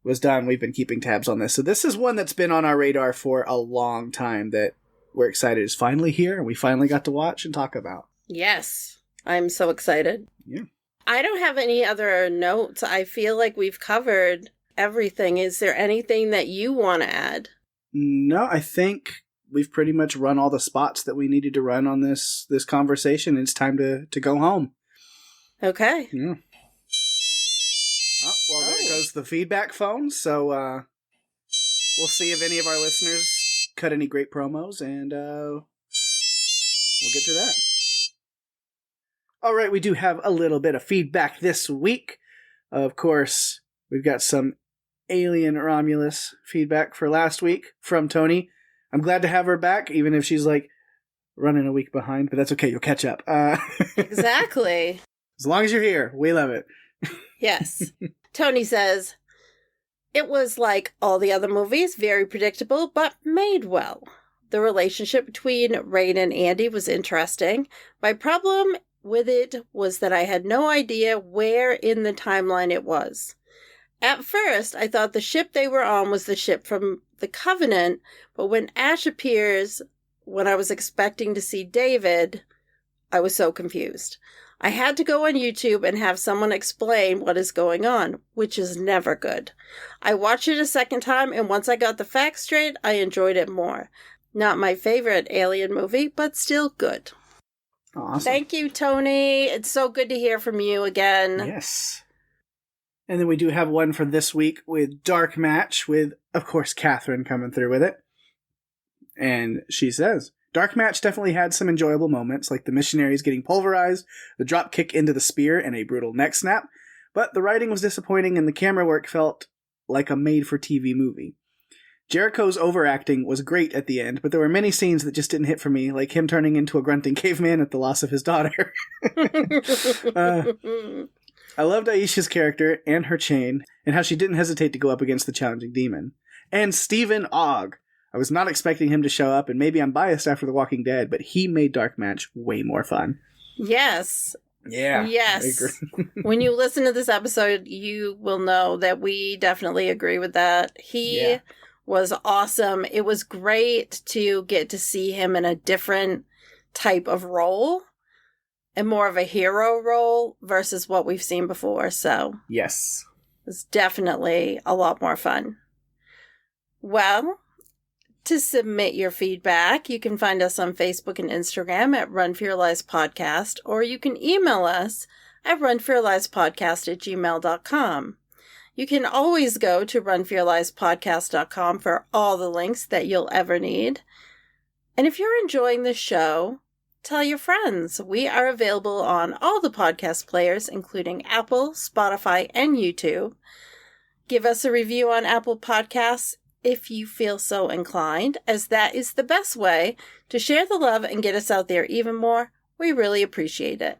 was done, we've been keeping tabs on this. So this is one that's been on our radar for a long time that we're excited is finally here and we finally got to watch and talk about. Yes, I'm so excited. Yeah. I don't have any other notes. I feel like we've covered everything. Is there anything that you want to add? No, I think we've pretty much run all the spots that we needed to run on this conversation. It's time to go home. Okay. Yeah. There goes the feedback phone. So we'll see if any of our listeners cut any great promos, and we'll get to that. All right, we do have a little bit of feedback this week. Of course, we've got some Alien Romulus feedback for last week from Tony. I'm glad to have her back, even if she's running a week behind, but that's okay. You'll catch up. Exactly. As long as you're here, we love it. Yes. Tony says, it was like all the other movies, very predictable, but made well. The relationship between Rain and Andy was interesting. My problem with it was that I had no idea where in the timeline it was. At first, I thought the ship they were on was the ship from the Covenant, but when Ash appears, when I was expecting to see David, I was so confused. I had to go on YouTube and have someone explain what is going on, which is never good. I watched it a second time, and once I got the facts straight, I enjoyed it more. Not my favorite Alien movie, but still good. Awesome. Thank you, Tony. It's so good to hear from you again. Yes. And then we do have one for this week with Dark Match with, of course, Catherine coming through with it. And she says, Dark Match definitely had some enjoyable moments, like the missionaries getting pulverized, the drop kick into the spear, and a brutal neck snap. But the writing was disappointing and the camera work felt like a made-for-TV movie. Jericho's overacting was great at the end, but there were many scenes that just didn't hit for me, like him turning into a grunting caveman at the loss of his daughter. I loved Aisha's character and her chain, and how she didn't hesitate to go up against the challenging demon. And Stephen Ogg. I was not expecting him to show up, and maybe I'm biased after The Walking Dead, but he made Dark Match way more fun. Yes. Yeah. Yes. When you listen to this episode, you will know that we definitely agree with that. He was awesome. It was great to get to see him in a different type of role and more of a hero role versus what we've seen before. So yes, it's definitely a lot more fun. Well, to submit your feedback, you can find us on Facebook and Instagram at Run For Your Lives Podcast, or you can email us at runforyourlivespodcast@gmail.com. You can always go to runforyourlivespodcast.com for all the links that you'll ever need. And if you're enjoying the show, tell your friends. We are available on all the podcast players, including Apple, Spotify, and YouTube. Give us a review on Apple Podcasts if you feel so inclined, as that is the best way to share the love and get us out there even more. We really appreciate it.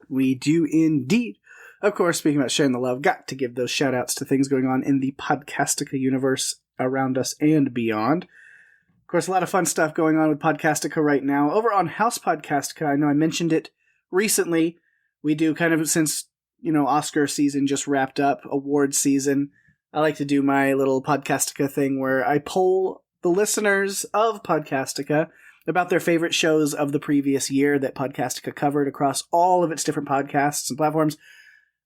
We do indeed. Of course, speaking about sharing the love, got to give those shout-outs to things going on in the Podcastica universe around us and beyond. Of course, a lot of fun stuff going on with Podcastica right now. Over on House Podcastica, I know I mentioned it recently. We do kind of, since, Oscar season just wrapped up, award season, I like to do my little Podcastica thing where I poll the listeners of Podcastica about their favorite shows of the previous year that Podcastica covered across all of its different podcasts and platforms.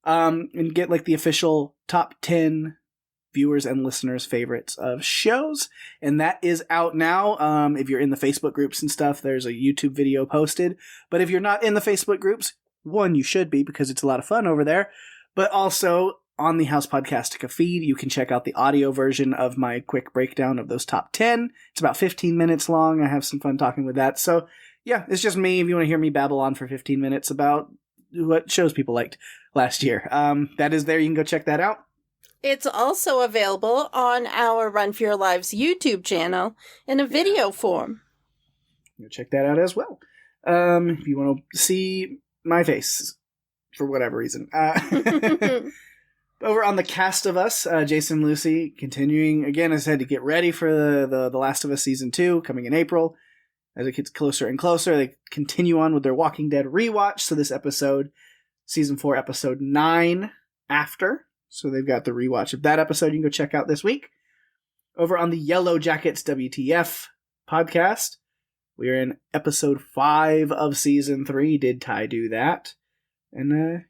And get the official top 10 viewers and listeners' favorites of shows. And that is out now. If you're in the Facebook groups and stuff, there's a YouTube video posted. But if you're not in the Facebook groups, one, you should be, because it's a lot of fun over there. But also, on the House Podcastica feed, you can check out the audio version of my quick breakdown of those top 10. It's about 15 minutes long. I have some fun talking with that. So, yeah, it's just me if you want to hear me babble on for 15 minutes about what shows people liked last year. That is there. You can go check that out. It's also available on our Run For Your Lives YouTube channel in a video form. Go check that out as well. If you want to see my face for whatever reason. Over on the cast of us, Jason and Lucy continuing, again, as I said, to get ready for the Last of Us Season 2 coming in April. As it gets closer and closer, they continue on with their Walking Dead rewatch. So this episode, Season 4, Episode 9, After. So they've got the rewatch of that episode you can go check out this week. Over on the Yellow Jackets WTF podcast, we are in Episode 5 of Season 3. Did Ty do that? And,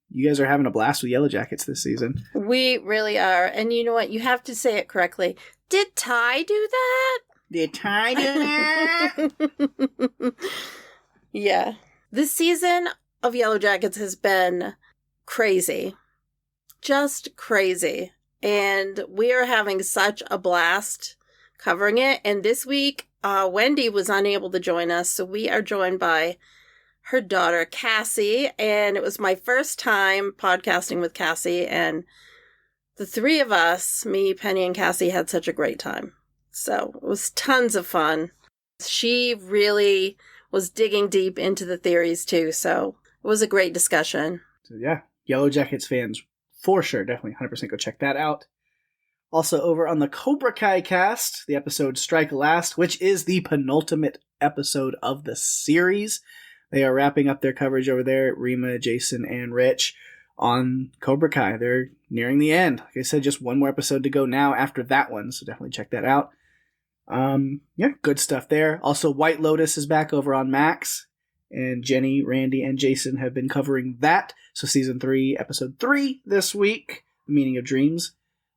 you guys are having a blast with Yellow Jackets this season. We really are. And you know what? You have to say it correctly. Did Ty do that? Did Ty do that? Yeah. This season of Yellow Jackets has been crazy. Just crazy. And we are having such a blast covering it. And this week, Wendy was unable to join us. So we are joined by her daughter, Cassie. And it was my first time podcasting with Cassie. And the three of us, me, Penny, and Cassie, had such a great time. So it was tons of fun. She really was digging deep into the theories too. So it was a great discussion. So yeah, Yellow Jackets fans, for sure, definitely 100% go check that out. Also over on the Cobra Kai cast, the episode Strike Last, which is the penultimate episode of the series. They are wrapping up their coverage over there, Rima, Jason, and Rich, on Cobra Kai. They're nearing the end. Like I said, just one more episode to go now after that one, so definitely check that out. Yeah, good stuff there. Also, White Lotus is back over on Max, and Jenny, Randy, and Jason have been covering that. So season 3, episode 3 this week, The Meaning of Dreams.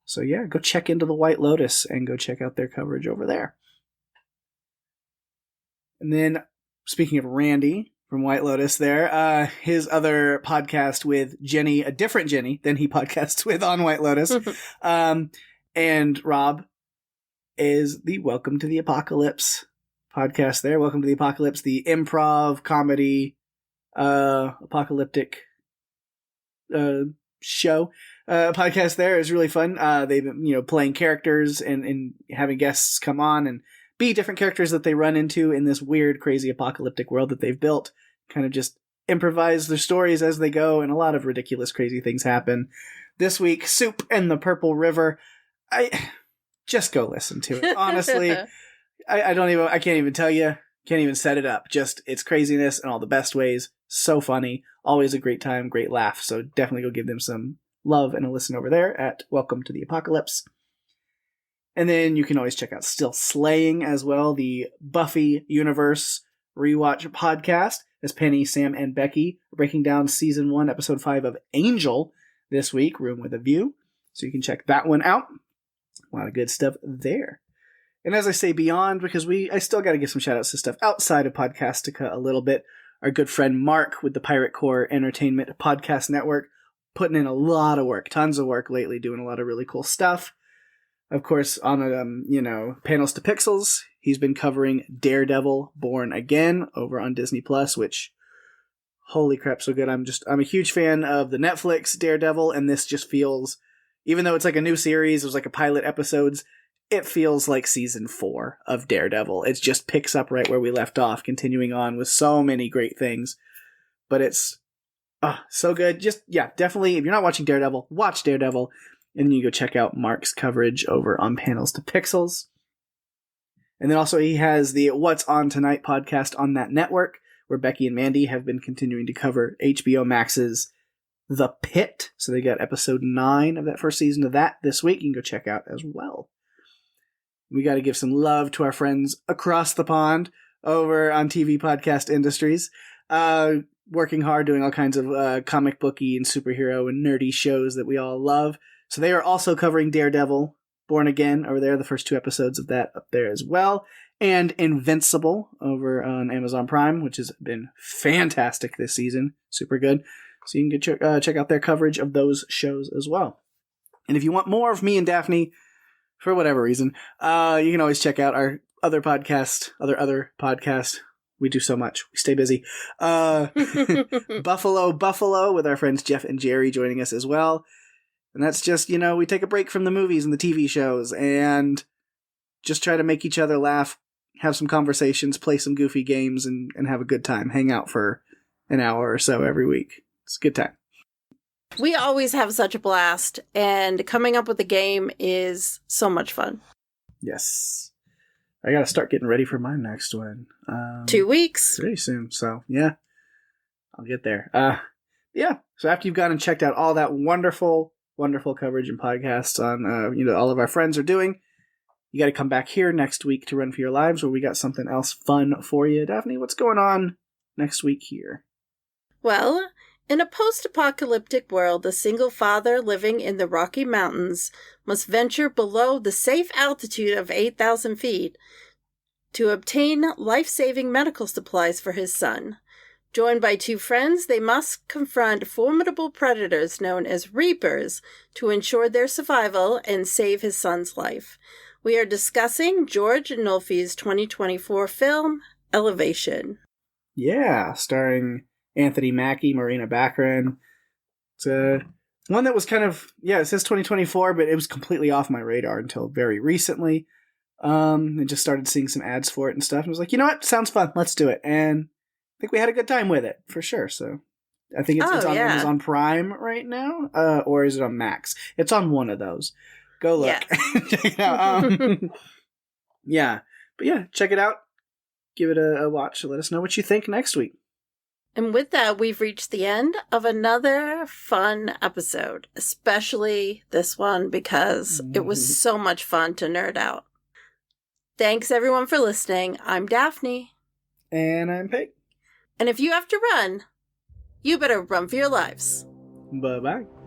So yeah, go check into the White Lotus and go check out their coverage over there. And then, speaking of Randy from White Lotus there, his other podcast with Jenny, a different Jenny than he podcasts with on White Lotus, and Rob, is the Welcome to the Apocalypse podcast there. Welcome to the Apocalypse, the improv comedy apocalyptic show podcast there is really fun. They've been playing characters and having guests come on and be different characters that they run into in this weird, crazy apocalyptic world that they've built. Kind of just improvise their stories as they go, and a lot of ridiculous, crazy things happen. This week, Soup and the Purple River. Just go listen to it. Honestly, I can't even tell you. Can't even set it up. Just, it's craziness in all the best ways. So funny. Always a great time, great laugh. So definitely go give them some love and a listen over there at Welcome to the Apocalypse. And then you can always check out Still Slaying as well, the Buffy Universe rewatch podcast, as Penny, Sam, and Becky are breaking down season 1, episode 5 of Angel this week, Room with a View. So you can check that one out. A lot of good stuff there. And as I say, beyond, because I still got to give some shout outs to stuff outside of Podcastica a little bit. Our good friend Mark with the Pirate Core Entertainment Podcast Network, putting in a lot of work, tons of work lately, doing a lot of really cool stuff. Of course, on Panels to Pixels, he's been covering Daredevil Born Again over on Disney Plus, which, holy crap, so good. I'm a huge fan of the Netflix Daredevil, and this just feels, even though it's like a new series, it was like a pilot episodes, it feels like season 4 of Daredevil. It just picks up right where we left off, continuing on with so many great things. But it's so good. Just, yeah, definitely, if you're not watching Daredevil, watch Daredevil. And then you go check out Mark's coverage over on Panels to Pixels. And then also he has the What's On Tonight podcast on that network, where Becky and Mandy have been continuing to cover HBO Max's The Pit. So they got episode 9 of that first season of that this week. You can go check out as well. We got to give some love to our friends across the pond over on TV Podcast Industries. Working hard, doing all kinds of comic booky and superhero and nerdy shows that we all love. So they are also covering Daredevil, Born Again over there, the first 2 episodes of that up there as well. And Invincible over on Amazon Prime, which has been fantastic this season. Super good. So you can check out their coverage of those shows as well. And if you want more of me and Daphne, for whatever reason, you can always check out our other podcast, other podcast. We do so much. We stay busy. Buffalo with our friends Jeff and Jerry joining us as well. And that's just, we take a break from the movies and the TV shows and just try to make each other laugh, have some conversations, play some goofy games, and have a good time. Hang out for an hour or so every week. It's a good time. We always have such a blast, and coming up with a game is so much fun. Yes. I got to start getting ready for my next one. 2 weeks. Pretty soon, so yeah. I'll get there. Yeah, so after you've gone and checked out all that wonderful coverage and podcasts on, all of our friends are doing, you got to come back here next week to Run for Your Lives, where we got something else fun for you. Daphne, what's going on next week here? Well, in a post-apocalyptic world, a single father living in the Rocky Mountains must venture below the safe altitude of 8,000 feet to obtain life-saving medical supplies for his son. Joined by 2 friends, they must confront formidable predators known as Reapers to ensure their survival and save his son's life. We are discussing George Nolfi's 2024 film, Elevation. Yeah, starring Anthony Mackie, Marina Baccarin. It's one that was kind of, it says 2024, but it was completely off my radar until very recently. And just started seeing some ads for it and stuff. And I was like, you know what? Sounds fun. Let's do it. And I think we had a good time with it, for sure. So I think it's on Amazon Prime right now, or is it on Max? It's on one of those. Go look. Yeah. Check it out. Yeah. But yeah, check it out. Give it a watch. Let us know what you think next week. And with that, we've reached the end of another fun episode, especially this one because it was so much fun to nerd out. Thanks everyone for listening. I'm Daphne. And I'm Pake. And if you have to run, you better run for your lives. Bye-bye.